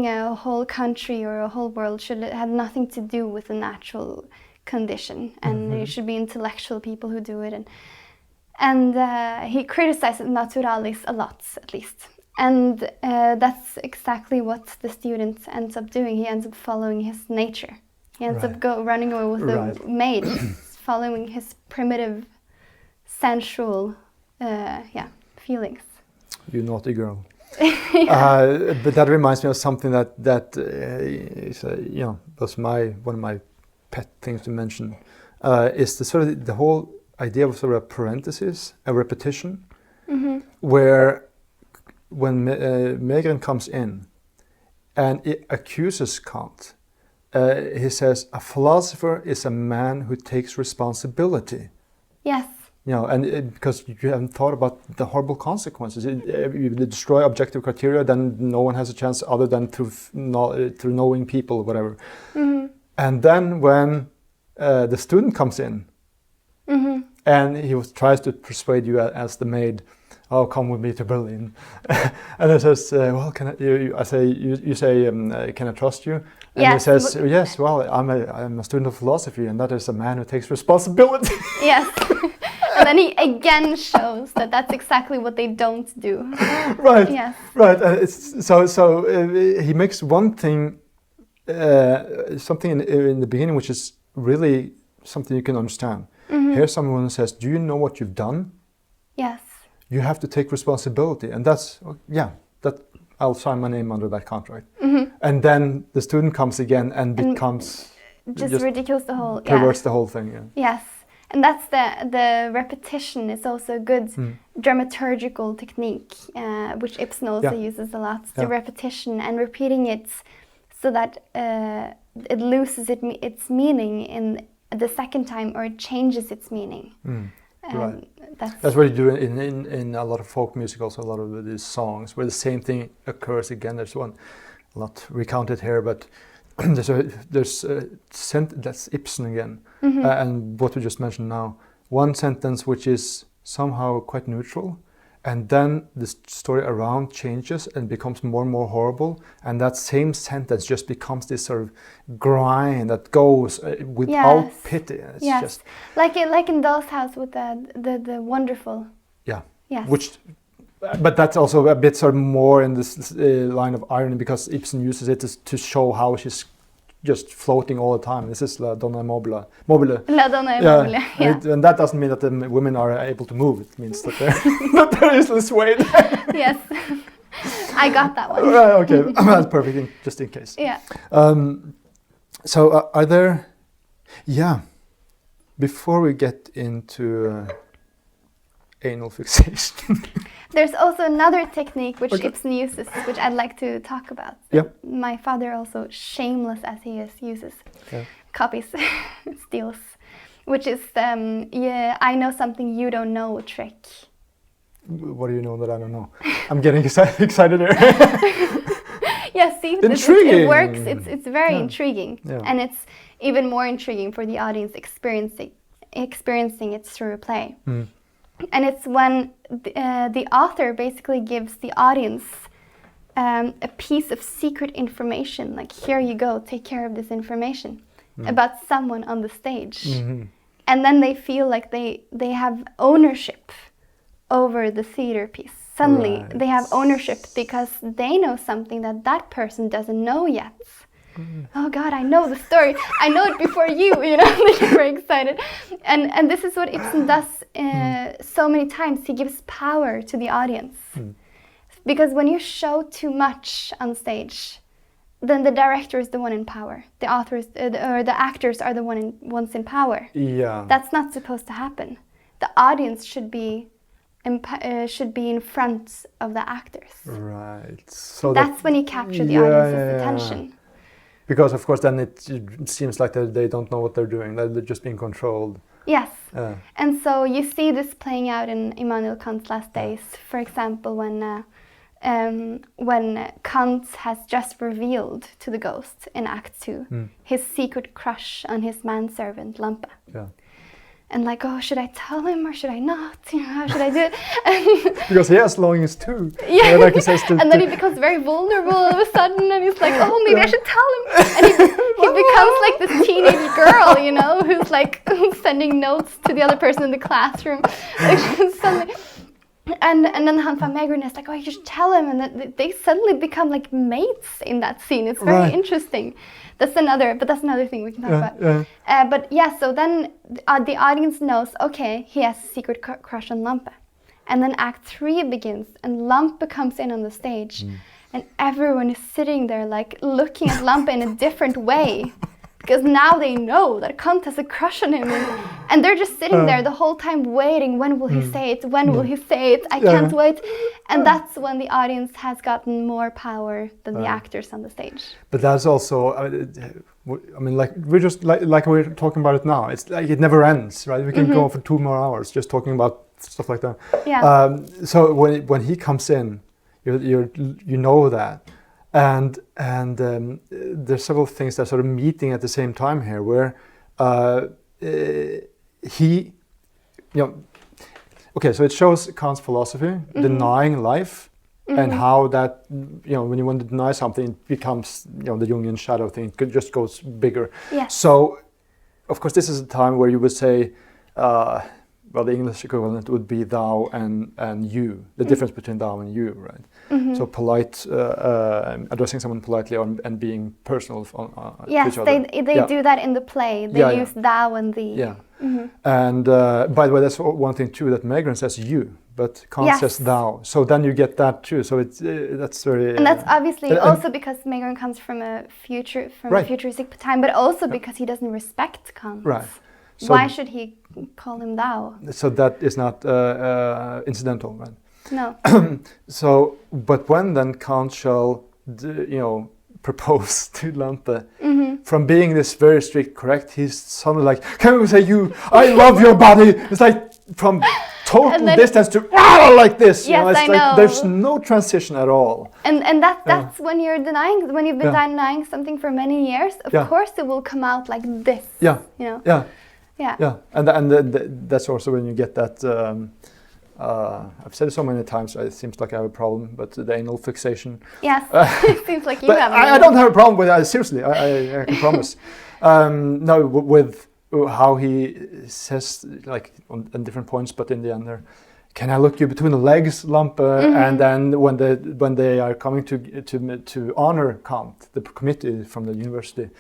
a whole country or a whole world should have nothing to do with the natural condition, and it should be intellectual people who do it, and he criticizes naturalis a lot, at least. And that's exactly what the student ends up doing. He ends up following his nature. He ends up running away with the maid, following his primitive, sensual, feelings. You naughty girl. But that reminds me of something that is, was one of my pet things to mention. Is the whole idea of sort of a parenthesis, a repetition, where when Meegeren comes in and it accuses Kant, he says, a philosopher is a man who takes responsibility. Yes. And because you haven't thought about the horrible consequences. If you destroy objective criteria, then no one has a chance other than through knowing people or whatever. And then when the student comes in, and he tries to persuade you as the maid, oh, come with me to Berlin. And he says, well, can I say, you say, can I trust you? And he says, yes, well, I'm a student of philosophy, and that is a man who takes responsibility. Yes. And then he again shows that that's exactly what they don't do. Right. Yes. Right. He makes one thing, something in the beginning, which is really something you can understand. Here's someone who says, "Do you know what you've done? Yes. You have to take responsibility," and that's that. I'll sign my name under that contract. And then the student comes again and becomes just ridiculous the whole perverts the whole thing. Yeah. Yes. And that's the repetition is also a good dramaturgical technique, which Ibsen also uses a lot. The repetition and repeating it so that it loses its meaning in the second time, or it changes its meaning. Right. That's what you do in a lot of folk musicals, a lot of these songs, where the same thing occurs again. There's one, I'll not recount it here, but there's that's Ibsen again, and what we just mentioned now. One sentence which is somehow quite neutral, and then the story around changes and becomes more and more horrible, and that same sentence just becomes this sort of grind that goes without pity. It's just like in Doll's House with the wonderful. Yeah. Yes. But that's also a bit sort of more in this line of irony, because Ibsen uses it to show how she's just floating all the time. This is La Donna Mobile. La Donna Mobile, yeah. And that doesn't mean that the women are able to move. It means that they're easily swayed. Yes. I got that one. Okay, that's perfect, just in case. Yeah. So are there... Yeah. Before we get into anal fixation... There's also another technique which Ibsen uses, which I'd like to talk about. Yep. My father also, shameless as he is, uses. Copies, steals. Which is, I know something you don't know trick. What do you know that I don't know? I'm getting excited here. Yeah, see, intriguing. It works. It's very intriguing. Yeah. And it's even more intriguing for the audience experiencing it through a play. And it's when the author basically gives the audience a piece of secret information, like, here you go, take care of this information about someone on the stage. And then they feel like they have ownership over the theater piece. Suddenly they have ownership because they know something that person doesn't know yet. Oh God, I know the story. I know it before you know, they get very excited. And this is what Ibsen does so many times. He gives power to the audience. Because when you show too much on stage, then the director is the one in power. The authors or the actors are the ones in power. Yeah. That's not supposed to happen. The audience should be in front of the actors. Right. So that's when you capture the audience's attention. Because of course then it seems like they don't know what they're doing. They're just being controlled. Yes. And so you see this playing out in Immanuel Kant's Last Days. For example, when Kant has just revealed to the ghost in Act 2 his secret crush on his manservant Lampe. Yeah. And like, oh, should I tell him or should I not? How should I do it? Because he has longings too. Yeah. Like he says and then he becomes very vulnerable all of a sudden, and he's like, oh, maybe I should tell him. And he becomes like this teenage girl, who's like sending notes to the other person in the classroom. Suddenly, and then Hans van Meegeren is like, oh, you should tell him. And they suddenly become like mates in that scene. It's very interesting. That's another thing we can talk about. So then the audience knows, okay, he has a secret crush on Lampe. And then Act 3 begins, and Lampe comes in on the stage, and everyone is sitting there like looking at Lampe in a different way. Because now they know that Kant has a crush on him, and they're just sitting there the whole time waiting. When will he say it? When will he say it? I can't wait. And that's when the audience has gotten more power than the actors on the stage. But that's also, I mean, like we're just like we're talking about it now. It's like it never ends, right? We can go on for 2 more hours just talking about stuff like that. Yeah. So when he comes in, you know that. And there's several things that are sort of meeting at the same time here, where he, okay, so it shows Kant's philosophy, denying life, and how that, when you want to deny something, it becomes, the Jungian shadow thing, it just goes bigger. Yes. So, of course, this is a time where you would say, well, the English equivalent would be thou and you, the difference between thou and you, right? So polite, addressing someone politely and being personal to Yes, each other. they do that in the play. They use thou and thee. Yeah. And by the way, that's one thing too, that Megren says you, but Kant says thou. So then you get that too. So it's that's very... And that's obviously also because Megren comes from a futuristic time, but also because he doesn't respect Kant. Right. So why should he call him thou? So that is not incidental, right? No. So, but when then Kant shall, propose to Lampe, from being this very strict correct, he's suddenly like, can we say you, I love your body. It's like from total distance to like this. Yes, it's I like know. There's no transition at all. And that's when you're denying, when you've been denying something for many years, of course it will come out like this. Yeah. You know? Yeah. And that's also when you get that. I've said it so many times. It seems like I have a problem, but the anal fixation. Yes, it seems like you have. I don't have a problem with it. Seriously, I can promise. No, with how he says, like on different points, but in the end, there. Can I look you between the legs, Lampe? And then when they are coming to honor Kant, the committee from the university.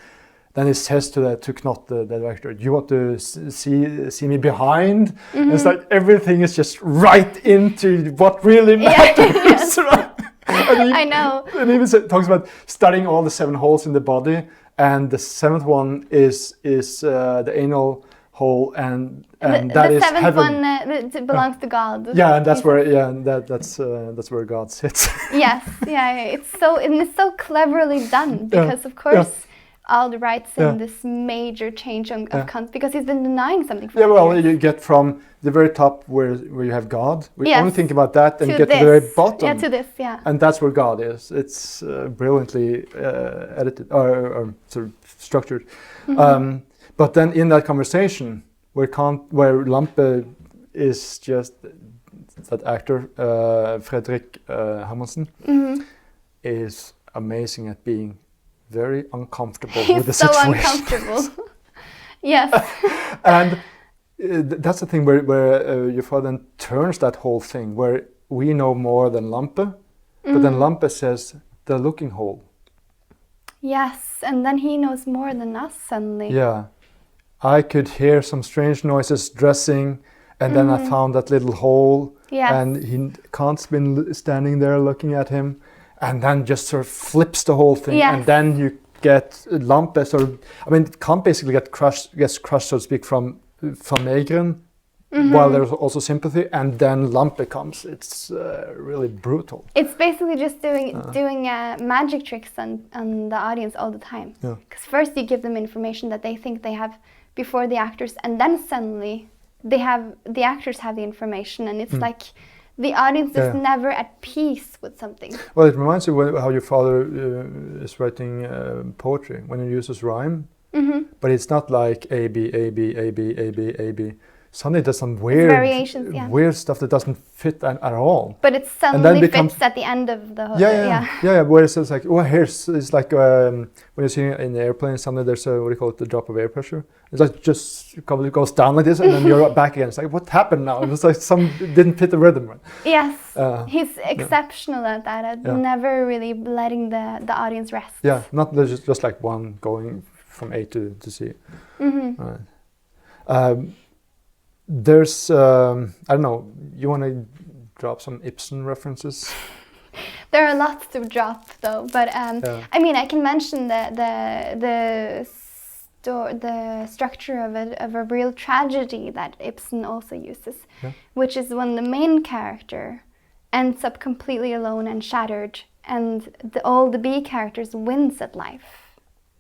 Then he says to Knott, the director, do you want to see me behind? It's like everything is just right into what really matters. Right? I know. And he even talks about studying all the 7 holes in the body, and the 7th one is the anal hole, and that is heaven. The 7th one belongs to God. Yeah, and that's where that's where God sits. Yes, it's so cleverly done because of course. Yeah. Odd writes in this major change of Kant because he's been denying something for years. You get from the very top where you have God. We only think about that and get to the very bottom. Yeah, to this, And that's where God is. It's brilliantly edited or sort of structured. But then in that conversation where Lampe is just that actor, Fredrik Hermansen, is amazing at being very uncomfortable with the situation. He's so uncomfortable. Yes. And that's the thing where your father then turns that whole thing, where we know more than Lampe, but then Lampe says the looking hole. Yes, and then he knows more than us suddenly. Yeah. I could hear some strange noises dressing, and then I found that little hole, and Kant's been standing there looking at him. And then just sort of flips the whole thing, and then you get Lampe Kant basically gets crushed, so to speak, from Megren, while there's also sympathy, and then Lampe comes. It's really brutal. It's basically just doing magic tricks on the audience all the time. Because first you give them information that they think they have before the actors, and then suddenly the actors have the information, and it's like. The audience is never at peace with something. Well, it reminds you how your father is writing poetry, when he uses rhyme. But it's not like A, B, A, B, A, B, A, B, A, B. Suddenly there's some weird stuff that doesn't fit at all. But it suddenly fits at the end of the whole... Yeah, where it's like, it's like when you're sitting in the airplane, suddenly there's what do you call it, the drop of air pressure. It's like just goes down like this, and then you're back again. It's like, what happened now? It was like didn't fit the rhythm. Right? Yes, he's exceptional at that, at never really letting the audience rest. Yeah, not just like one going from A to C. Right. There's, I don't know, you want to drop some Ibsen references? There are lots to drop though, but I mean, I can mention the structure of a real tragedy that Ibsen also uses, which is when the main character ends up completely alone and shattered, and all the B characters wins at life.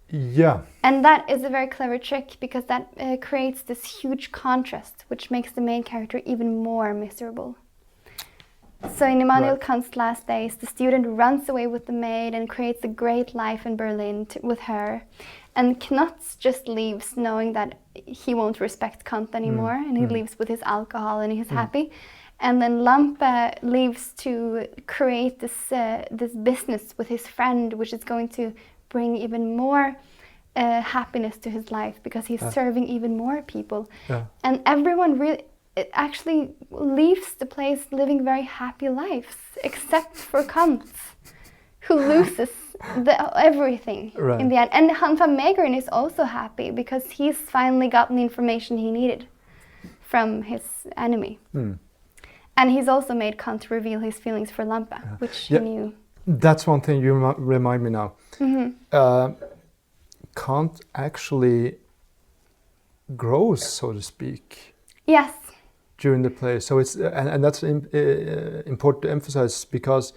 Yeah. And that is a very clever trick because that creates this huge contrast, which makes the main character even more miserable. So in Immanuel Kant's last days, the student runs away with the maid and creates a great life in Berlin with her. And Knott just leaves knowing that he won't respect Kant anymore, and he leaves with his alcohol and he's happy. And then Lampe leaves to create this business with his friend, which is going to bring even more happiness to his life because he's serving even more people. And everyone really, it actually leaves the place living very happy lives, except for Kant, who loses everything in the end. And Hans van Meegeren is also happy because he's finally gotten the information he needed from his enemy. And he's also made Kant reveal his feelings for Lampe, which he knew. That's one thing you remind me now. Kant actually grows, so to speak. Yes. During the play, so it's and that's important to emphasize because,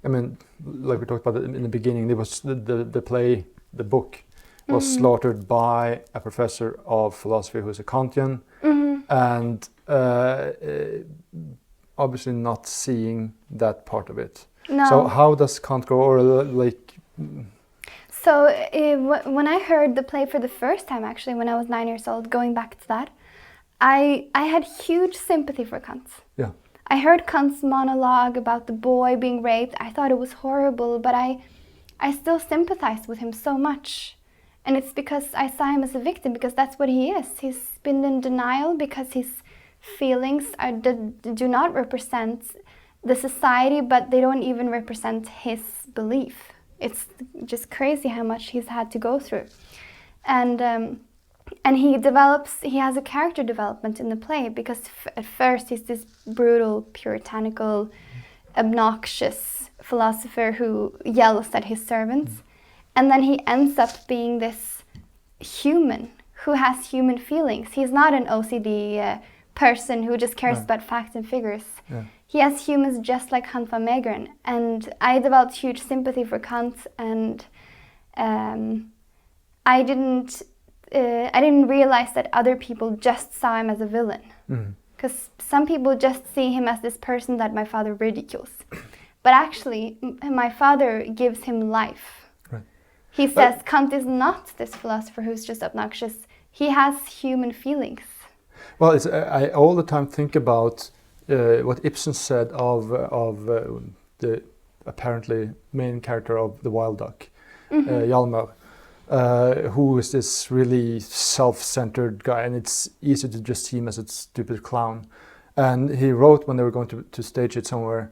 I mean, like we talked about in the beginning, there was the book was slaughtered by a professor of philosophy who's a Kantian, and obviously not seeing that part of it. No. So how does Kant grow, or like? So when I heard the play for the first time, actually, when I was 9 years old, going back to that, I had huge sympathy for Kant. Yeah. I heard Kant's monologue about the boy being raped. I thought it was horrible, but I still sympathized with him so much. And it's because I saw him as a victim, because that's what he is. He's been in denial because his feelings do not represent the society, but they don't even represent his belief. It's just crazy how much he's had to go through. And he has a character development in the play, because at first he's this brutal, puritanical, obnoxious philosopher who yells at his servants. And then he ends up being this human who has human feelings. He's not an OCD person who just cares about facts and figures. Yeah. He has humans just like Hans van Meegeren. And I developed huge sympathy for Kant, and I didn't realize that other people just saw him as a villain. Because some people just see him as this person that my father ridicules. But actually, my father gives him life. Right. He says Kant is not this philosopher who's just obnoxious. He has human feelings. Well, I all the time think about what Ibsen said of the apparently main character of The Wild Duck, Hjalmar. Who is this really self-centered guy, and it's easy to just see him as a stupid clown. And he wrote, when they were going to stage it somewhere,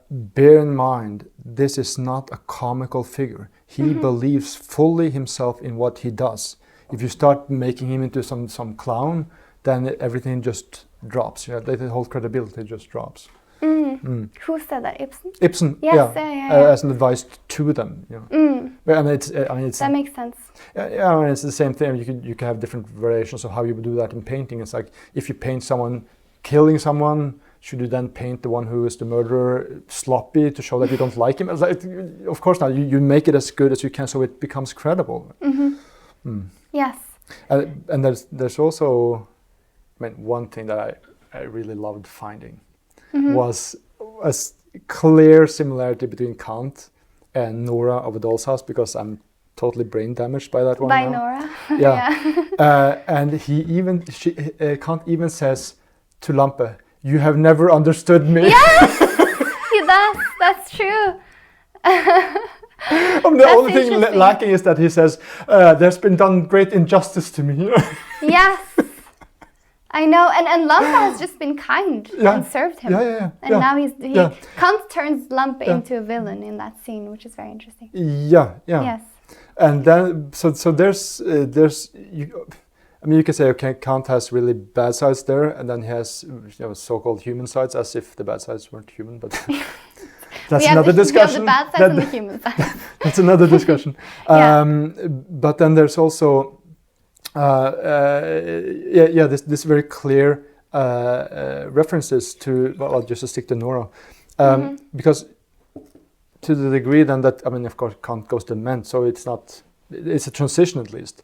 bear in mind, this is not a comical figure. He believes fully himself in what he does. If you start making him into some clown, then everything just drops. The whole credibility just drops. Who said that? Ibsen? Ibsen, yes, as an advice to them. But, I mean, it's that makes sense. Yeah, I mean, it's the same thing. You can have different variations of how you would do that in painting. It's like, if you paint someone killing someone, should you then paint the one who is the murderer sloppy to show that you don't like him? It's like, of course not. You make it as good as you can so it becomes credible. Yes. And there's also, I mean, one thing that I really loved finding was a clear similarity between Kant and Nora of A Doll's House, because I'm totally brain damaged by that one. By now. Nora? Yeah. And Kant even says to Lampe, "You have never understood me." Yes! He does. That's true. The only thing lacking is that he says, "There's been done great injustice to me." Yes. I know, and Lampe has just been kind and served him. And now Kant turns Lampe into a villain in that scene, which is very interesting. Yeah. Yes. And then, so there's you can say, okay, Kant has really bad sides there, and then he has so-called human sides, as if the bad sides weren't human, but that's another discussion. We have the bad sides and the human sides. That's another discussion. But then there's also this very clear references to, well, I'll just stick to Nora, because to the degree then that, I mean, of course, Kant goes to Ment, so it's a transition at least.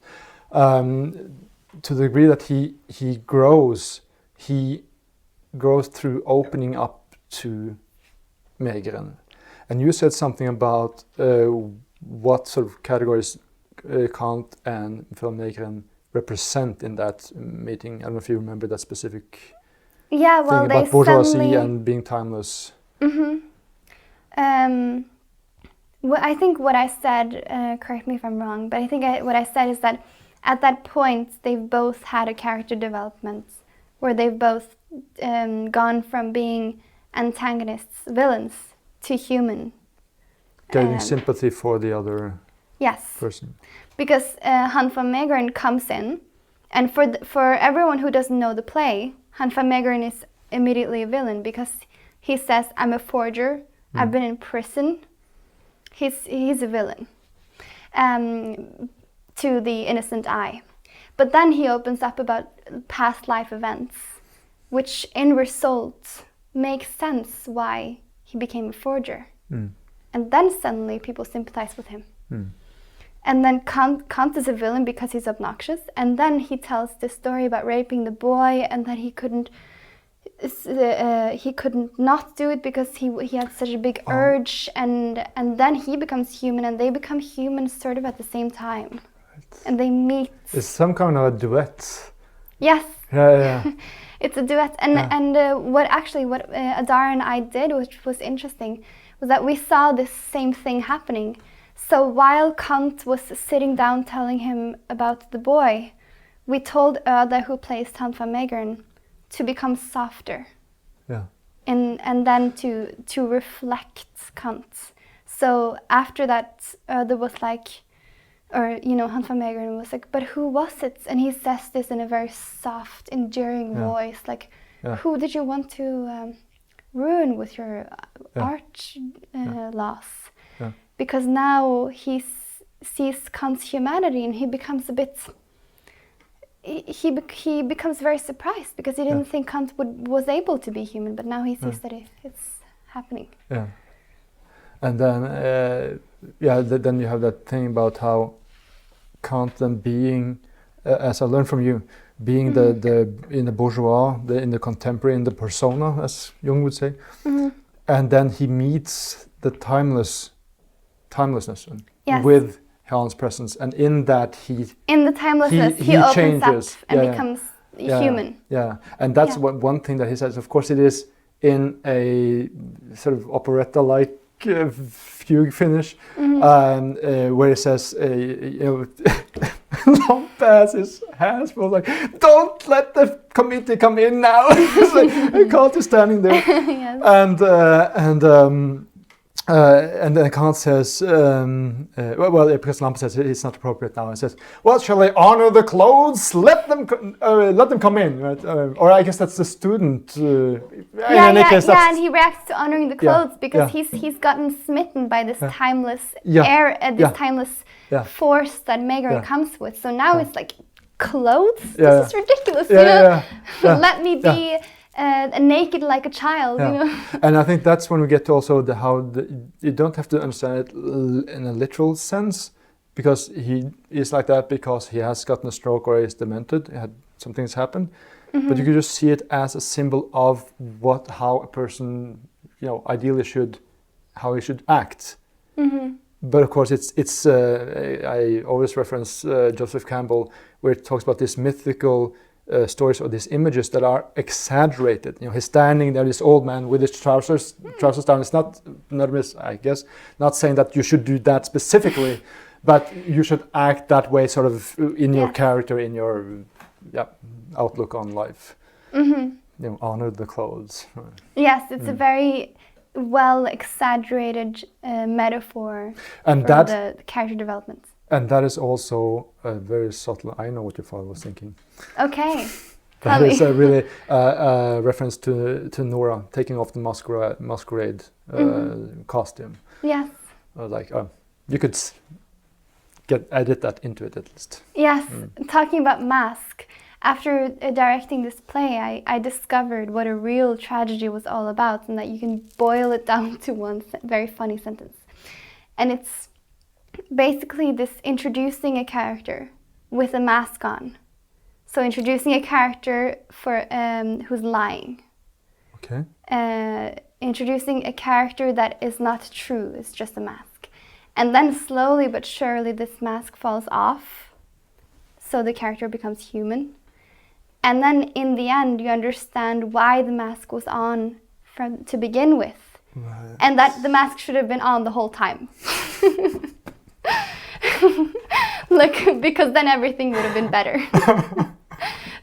To the degree that he grows through opening up to Meegeren. And you said something about what sort of categories Kant and van Meegeren represent in that meeting. I don't know if you remember that specific thing about bourgeoisie and being timeless. Well, I think what I said, correct me if I'm wrong, but I think what I said is that at that point they've both had a character development where they've both gone from being antagonists, villains, to human. Getting sympathy for the other person. Because Han van Meegeren comes in, and for everyone who doesn't know the play, Han van Meegeren is immediately a villain because he says, "I'm a forger. I've been in prison." He's a villain to the innocent eye. But then he opens up about past life events, which in result makes sense why he became a forger. And then suddenly people sympathize with him. And then Kant is a villain because he's obnoxious. And then he tells this story about raping the boy and that he couldn't not do it because he had such a big urge. And then he becomes human and they become human sort of at the same time. And they meet. It's some kind of a duet. Yes. Yeah. It's a duet. And what Adar and I did, which was interesting, was that we saw this same thing happening. So while Kant was sitting down telling him about the boy, we told Öde, who plays Han van Meegeren, to become softer. Yeah. And then to reflect Kant. So after that, Öde was like, Han van Meegeren was like, "But who was it?" And he says this in a very soft, endearing voice, like, "Who did you want to ruin with your art loss?" Yeah. Because now he sees Kant's humanity and he becomes a bit. He becomes very surprised because he didn't think Kant was able to be human, but now he sees that it's happening. Yeah. And then, then you have that thing about how Kant then being, as I learned from you, being the in the bourgeois, in the contemporary, in the persona, as Jung would say, and then he meets the timelessness with Han's presence, and in that he opens changes up and becomes human. Yeah, and that's one thing that he says. Of course, it is in a sort of operetta-like fugue finish, where he says, lump as his hands was like, "Don't let the committee come in now." Kant is standing there, and then Kant says, because Lampe says it's not appropriate now. He says, "Well, shall I honor the clothes? Let them come in." Right? Or I guess that's the student. And he reacts to honoring the clothes because he's gotten smitten by this timeless air, this timeless force that Meegeren comes with. So now it's like, clothes? This is ridiculous. Let me be. Naked like a child, And I think that's when we get to also you don't have to understand it in a literal sense, because he is like that because he has gotten a stroke or is demented, something's happened. But you could just see it as a symbol of how a person, ideally how he should act. But of course, it's I always reference Joseph Campbell, where it talks about this mythical stories or these images that are exaggerated. He's standing there, this old man with his trousers down. It's not I guess, not saying that you should do that specifically, but you should act that way, sort of in your character, in your outlook on life. Honor the clothes. Yes, it's a very well exaggerated metaphor and for the character development. And that is also a very subtle. I know what your father was thinking. Okay. That is a really reference to Nora taking off the masquerade costume. Yes. You could edit that into it at least. Yes. Talking about mask. After directing this play, I discovered what a real tragedy was all about, and that you can boil it down to one very funny sentence. And it's basically this introducing a character with a mask on. So introducing a character who's lying. Okay. Introducing a character that is not true, it's just a mask. And then slowly but surely this mask falls off, so the character becomes human. And then in the end you understand why the mask was on to begin with. Right. And that the mask should have been on the whole time. Because then everything would have been better.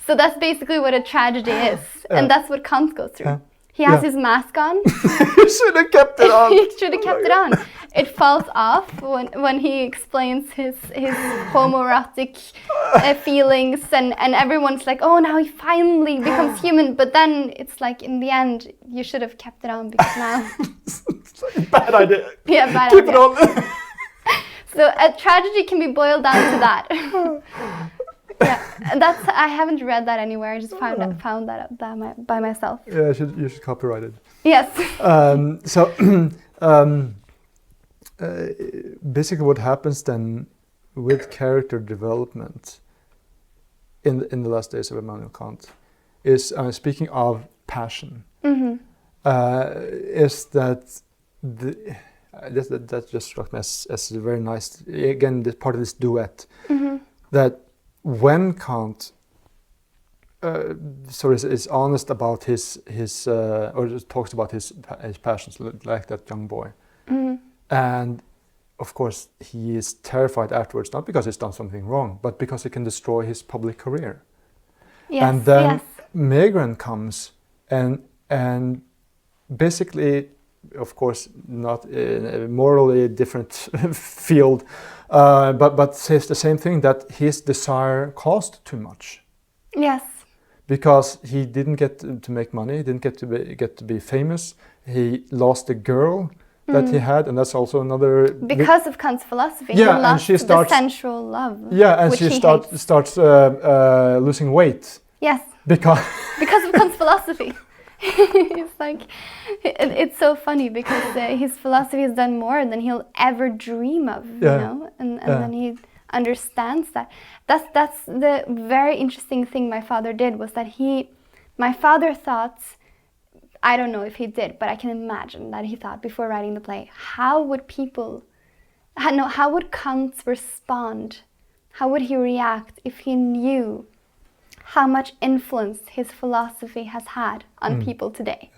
So that's basically what a tragedy is, and that's what Kant goes through. He has his mask on. You should have kept it on. He should have kept it on. It falls off when he explains his homoerotic feelings, and everyone's like, oh, now he finally becomes human. But then it's like, in the end, you should have kept it on because now... Bad idea. Yeah, bad Keep idea. it on. So a tragedy can be boiled down to that. Yeah, that's. I haven't read that anywhere. I just found that out by myself. Yeah, you should copyright it. Yes. Basically, what happens then with character development in the last days of Immanuel Kant is, speaking of passion, is that that just struck me as very nice. Again, this part of this duet that. When Kant is honest about his or just talks about his passions, like that young boy, and of course he is terrified afterwards, not because he's done something wrong, but because it can destroy his public career. Yes, and then Megren comes and basically, of course, not in a morally different field. But says the same thing, that his desire cost too much. Yes. Because he didn't get to make money, didn't get to be famous. He lost a girl that he had, and that's also another. Because of Kant's philosophy, yeah, he lost and she starts, the sensual love. Yeah, and which she he starts losing weight. Yes. Because of Kant's philosophy. It's like, it's so funny because his philosophy has done more than he'll ever dream of, you know, and then he understands that. That's the very interesting thing my father did, was that my father thought, I don't know if he did, but I can imagine that he thought before writing the play, how would Kant respond? How would he react if he knew how much influence his philosophy has had on people today?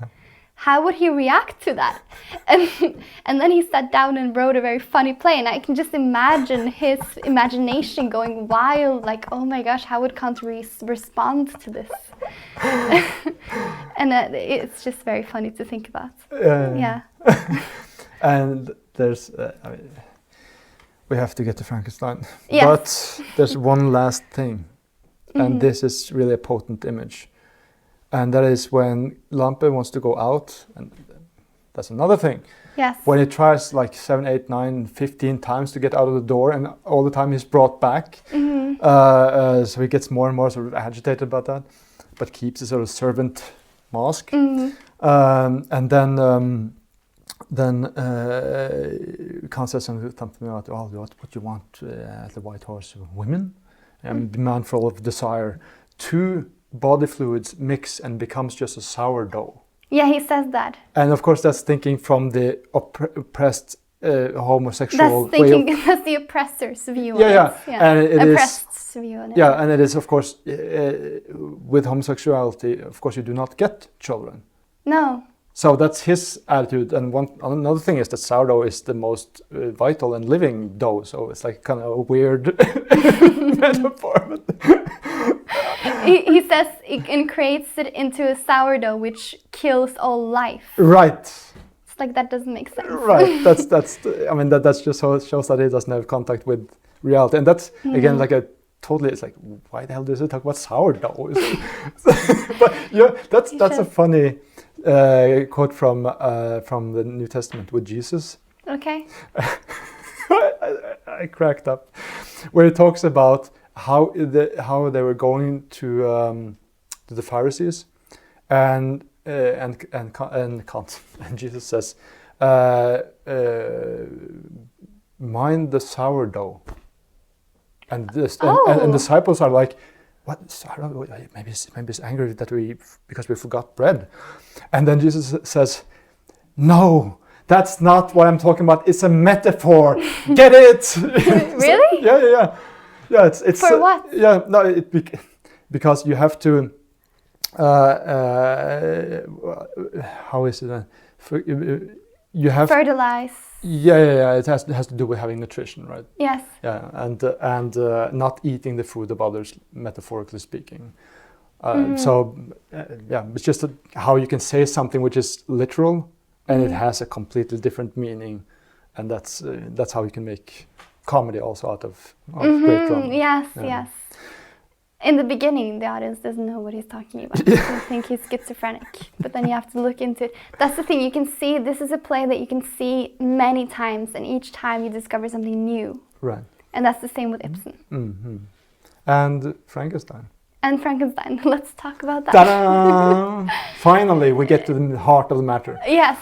How would he react to that? And then he sat down and wrote a very funny play, and I can just imagine his imagination going wild, like, oh my gosh, how would Kant respond to this? And it's just very funny to think about. Yeah. And there's, we have to get to Frankenstein. Yes. But there's one last thing. And this is really a potent image. And that is when Lampe wants to go out, and that's another thing. Yes. When he tries like 7, 8, 9, 15 times to get out of the door, and all the time he's brought back. So he gets more and more sort of agitated about that, but keeps his sort of servant mask. And then Kant says something about, what you want at the White Horse, women? Man full of desire. 2 body fluids mix and becomes just a sourdough. Yeah, he says that. And of course that's thinking from the oppressed homosexual that's the oppressor's view on it. Yeah. And it oppressed's view on it. Yeah, and it is, of course, with homosexuality, of course you do not get children. No. So that's his attitude. And another thing is that sourdough is the most vital and living dough. So it's like kind of a weird metaphor. He says it creates it into a sourdough which kills all life. Right. It's like, that doesn't make sense. Right. That's just how it shows that he doesn't have contact with reality. And that's again like a totally, it's like, why the hell does it talk about sourdough? But yeah, that's a funny quote from the New Testament with Jesus. Okay. I cracked up where he talks about how they were going to the Pharisees, and Kant, and Jesus says, mind the sourdough, and disciples are like, what sourdough? Maybe it's angry that because we forgot bread, and then Jesus says, no. That's not what I'm talking about. It's a metaphor. Get it? Really? Yeah. It's for what? Yeah, no, because you have to. How is it? You have fertilize. Yeah. It has to do with having nutrition, right? Yes. Yeah, and not eating the food of others, metaphorically speaking. It's just how you can say something which is literal and it has a completely different meaning, and that's how you can make comedy also out of great drama. Yes. In the beginning, the audience doesn't know what he's talking about. They think he's schizophrenic, but then you have to look into it. That's the thing, you can see, this is a play that you can see many times, and each time you discover something new. Right. And that's the same with Ibsen. Mm-hmm. And Frankenstein. Let's talk about that. Ta-da! Finally, we get to the heart of the matter. Yes.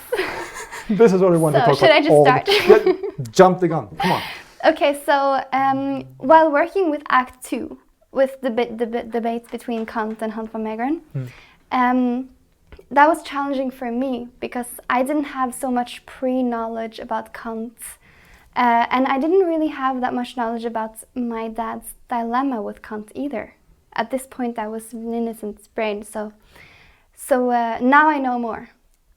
This is what we want to talk about. Should I just start? Jump the gun, come on. Okay, so while working with Act 2, with the debate between Kant and Hans van Meegeren, that was challenging for me because I didn't have so much pre-knowledge about Kant, and I didn't really have that much knowledge about my dad's dilemma with Kant either. At this point, I was an innocent brain, so now I know more.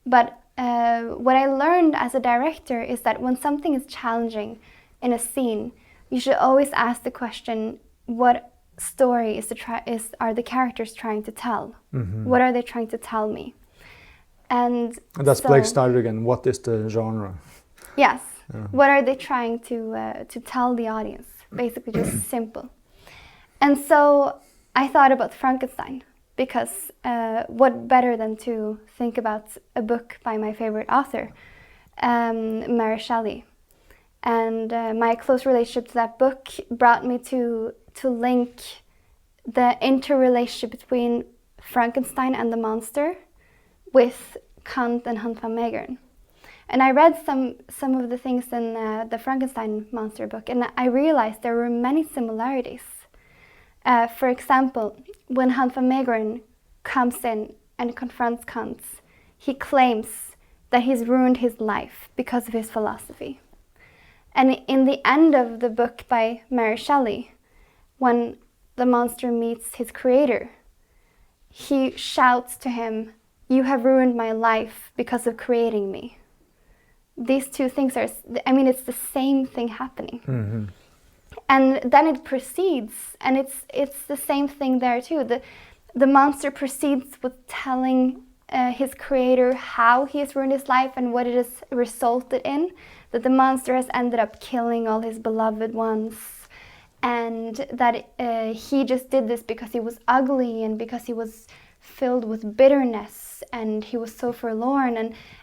But what I learned as a director is that when something is challenging in a scene, you should always ask the question, what story are the characters trying to tell? Mm-hmm. What are they trying to tell me? And that's Blake Snyder again. What is the genre? Yes. What are they trying to tell the audience? Basically, just simple. And so I thought about Frankenstein because what better than to think about a book by my favorite author, Mary Shelley. And my close relationship to that book brought me to link the interrelationship between Frankenstein and the monster with Kant and Hans van Meegeren. And I read some of the things in the Frankenstein monster book, and I realized there were many similarities. For example, when Hans van Meegeren comes in and confronts Kant, he claims that he's ruined his life because of his philosophy. And in the end of the book by Mary Shelley, when the monster meets his creator, he shouts to him, "You have ruined my life because of creating me." These two things it's the same thing happening. Mm-hmm. And then it proceeds, and it's the same thing there too. The monster proceeds with telling his creator how he has ruined his life and what it has resulted in, that the monster has ended up killing all his beloved ones, and that he just did this because he was ugly and because he was filled with bitterness and he was so forlorn.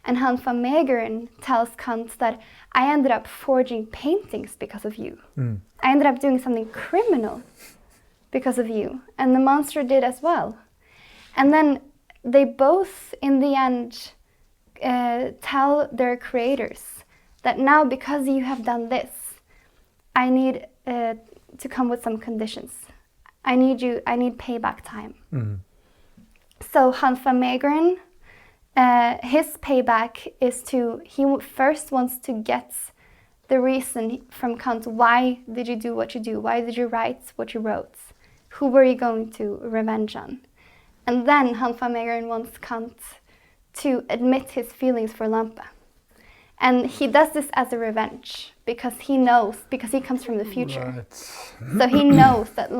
And Hans van Meegeren tells Kant that I ended up forging paintings because of you. I ended up doing something criminal because of you, and the monster did as well. And then they both, in the end, tell their creators that now, because you have done this, I need to come with some conditions. I need payback time. Mm-hmm. So Hans van Meegeren, his payback is he first wants to get the reason from Kant. Why did you do what you do? Why did you write what you wrote? Who were you going to revenge on? And then Hans van Meegeren wants Kant to admit his feelings for Lampe. And he does this as a revenge because he comes from the future. Right. So he knows that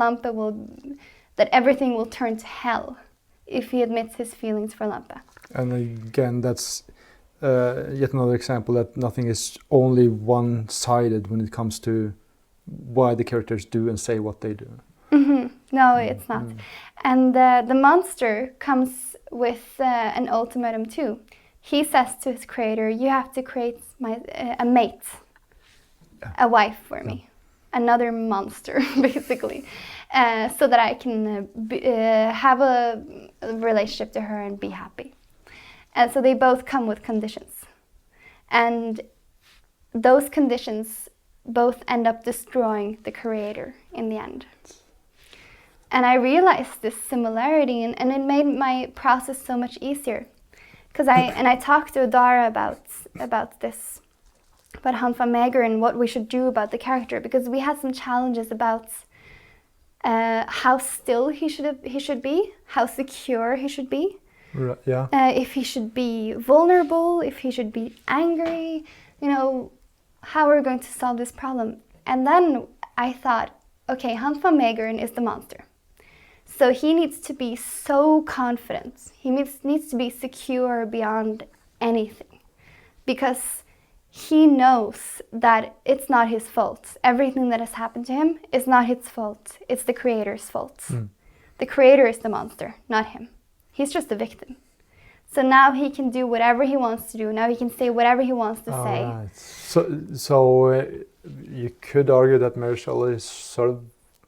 that everything will turn to hell if he admits his feelings for Lampe. And again, that's yet another example that nothing is only one-sided when it comes to why the characters do and say what they do. Mm-hmm. No, it's not. And the monster comes with an ultimatum too. He says to his creator, you have to create a mate, a wife for me, another monster, basically, so that I can have a relationship to her and be happy. And so they both come with conditions. And those conditions both end up destroying the creator in the end. And I realized this similarity, and it made my process so much easier. Because I talked to Aurora about this, about Hans van Meegeren, what we should do about the character, because we had some challenges about how still he should be, how secure he should be, yeah. If he should be vulnerable, if he should be angry, how are we going to solve this problem? And then I thought, okay, Hans van Meegeren is the monster. So he needs to be so confident. He needs to be secure beyond anything, because he knows that it's not his fault. Everything that has happened to him is not his fault. It's the creator's fault. The creator is the monster, not him. He's just a victim. So now he can do whatever he wants to do. Now he can say whatever he wants to say. Right. So you could argue that Mary Shelley is sort of,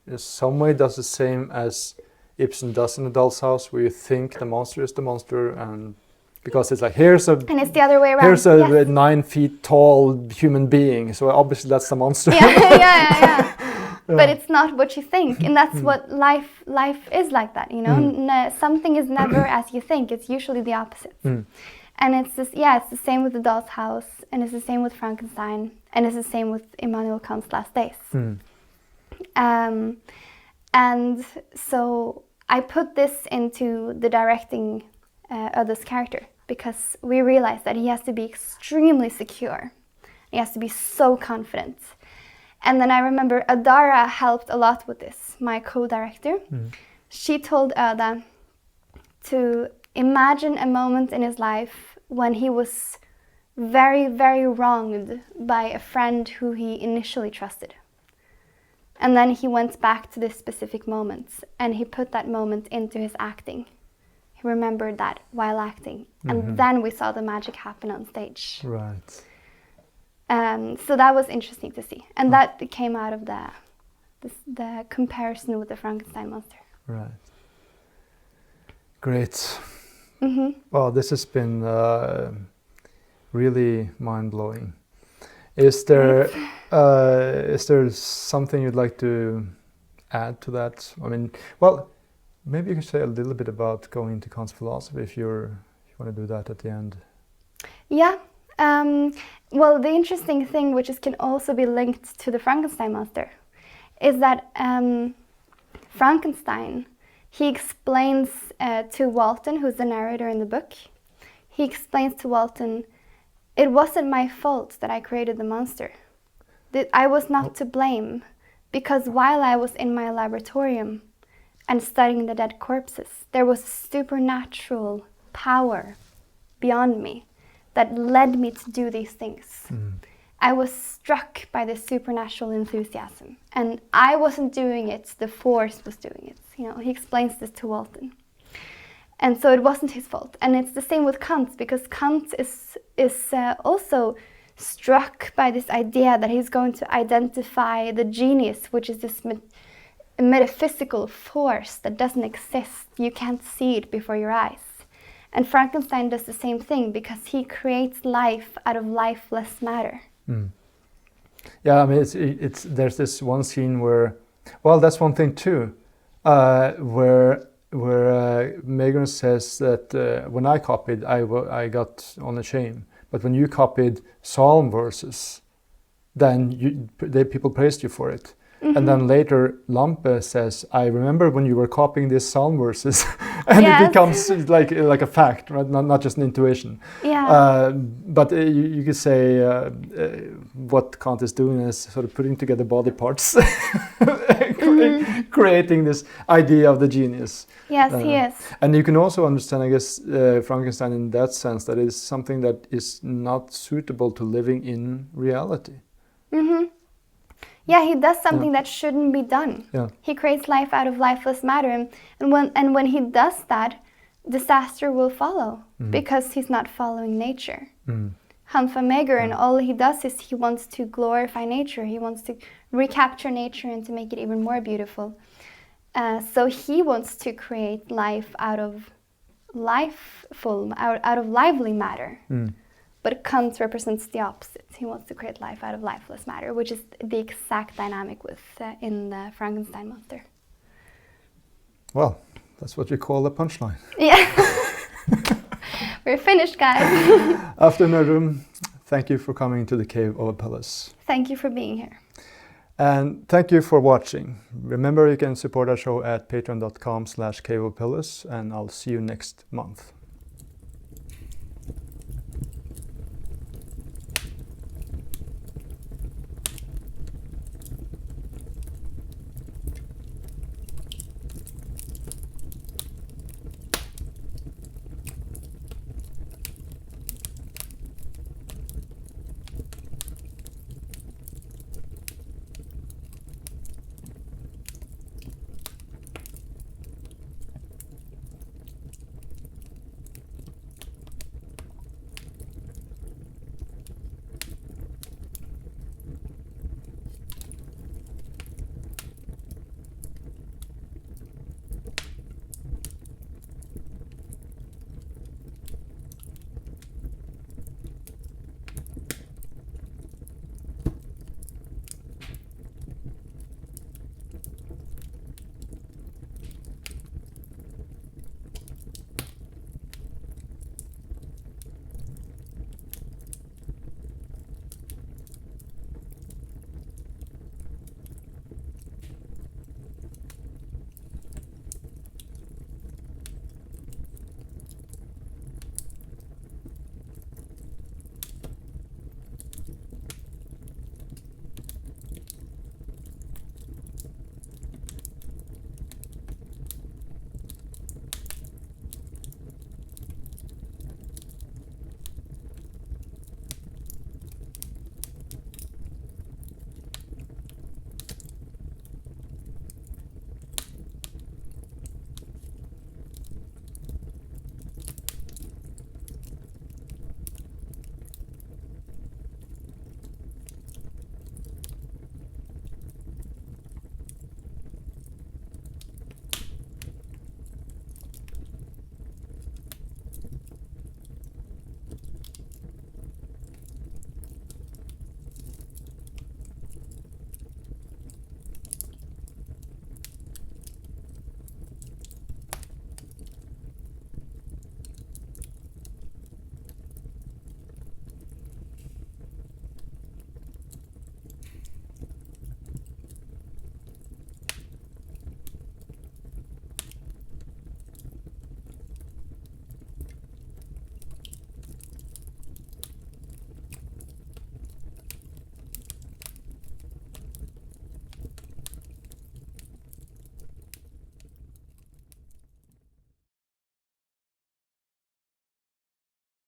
in some way, does the same as Ibsen does in The Doll's House, where you think the monster is the monster, and because it's like, and it's the other way around. Here's a 9 feet tall human being, so obviously that's the monster. Yeah. But it's not what you think, and that's what life is like that, you know. Something is never as you think. It's usually the opposite. And it's this, it's the same with The Doll's House, and it's the same with Frankenstein, and it's the same with Immanuel Kant's Last Days. And so I put this into the directing of this character, because we realized that he has to be extremely secure. He has to be so confident. And then I remember Adara helped a lot with this, my co-director. She told Oda to imagine a moment in his life when he was very, very wronged by a friend who he initially trusted. And then he went back to this specific moment, and he put that moment into his acting. He remembered that while acting. And then we saw the magic happen on stage. Right. So that was interesting to see. And that came out of the comparison with the Frankenstein monster. Right. Great. Well, this has been really mind-blowing. Is there something you'd like to add to that? I mean, well, maybe you could say a little bit about going into Kant's philosophy if you want to do that at the end. Yeah. Well, the interesting thing, which can also be linked to the Frankenstein monster, is that Frankenstein, he explains to Walton, who's the narrator in the book, he explains to Walton, it wasn't my fault that I created the monster. That I was not to blame, because while I was in my laboratorium and studying the dead corpses, there was a supernatural power beyond me that led me to do these things. I was struck by this supernatural enthusiasm, and I wasn't doing it, the force was doing it. You know, he explains this to Walton. And so it wasn't his fault. And it's the same with Kant, because Kant is also struck by this idea that he's going to identify the genius, which is this metaphysical force that doesn't exist. You can't see it before your eyes. And Frankenstein does the same thing, because he creates life out of lifeless matter. Yeah, I mean, it's there's this one scene where, well, that's one thing too, where Megan says that when I copied, I got on the shame, but when you copied psalm verses, then people praised you for it. And then later Lampe says, I remember when you were copying these psalm verses, and it becomes like a fact, right? Not just an intuition. Yeah. But you could say what Kant is doing is sort of putting together body parts, creating this idea of the genius. Yes, he is. And you can also understand, I guess, Frankenstein in that sense, that it is something that is not suitable to living in reality. Yeah, he does something that shouldn't be done. Yeah. He creates life out of lifeless matter, and when he does that, disaster will follow, because he's not following nature. Hans van Meegeren, all he does is he wants to glorify nature. He wants to recapture nature and to make it even more beautiful. So he wants to create life out of out of lively matter. But Kant represents the opposite. He wants to create life out of lifeless matter, which is the exact dynamic in the Frankenstein monster. Well, that's what you call a punchline. Yeah. We're finished, guys. Aftur Nerdrum, thank you for coming to the Cave of Apelles. Thank you for being here. And thank you for watching. Remember, you can support our show at patreon.com/caveofapelles, and I'll see you next month.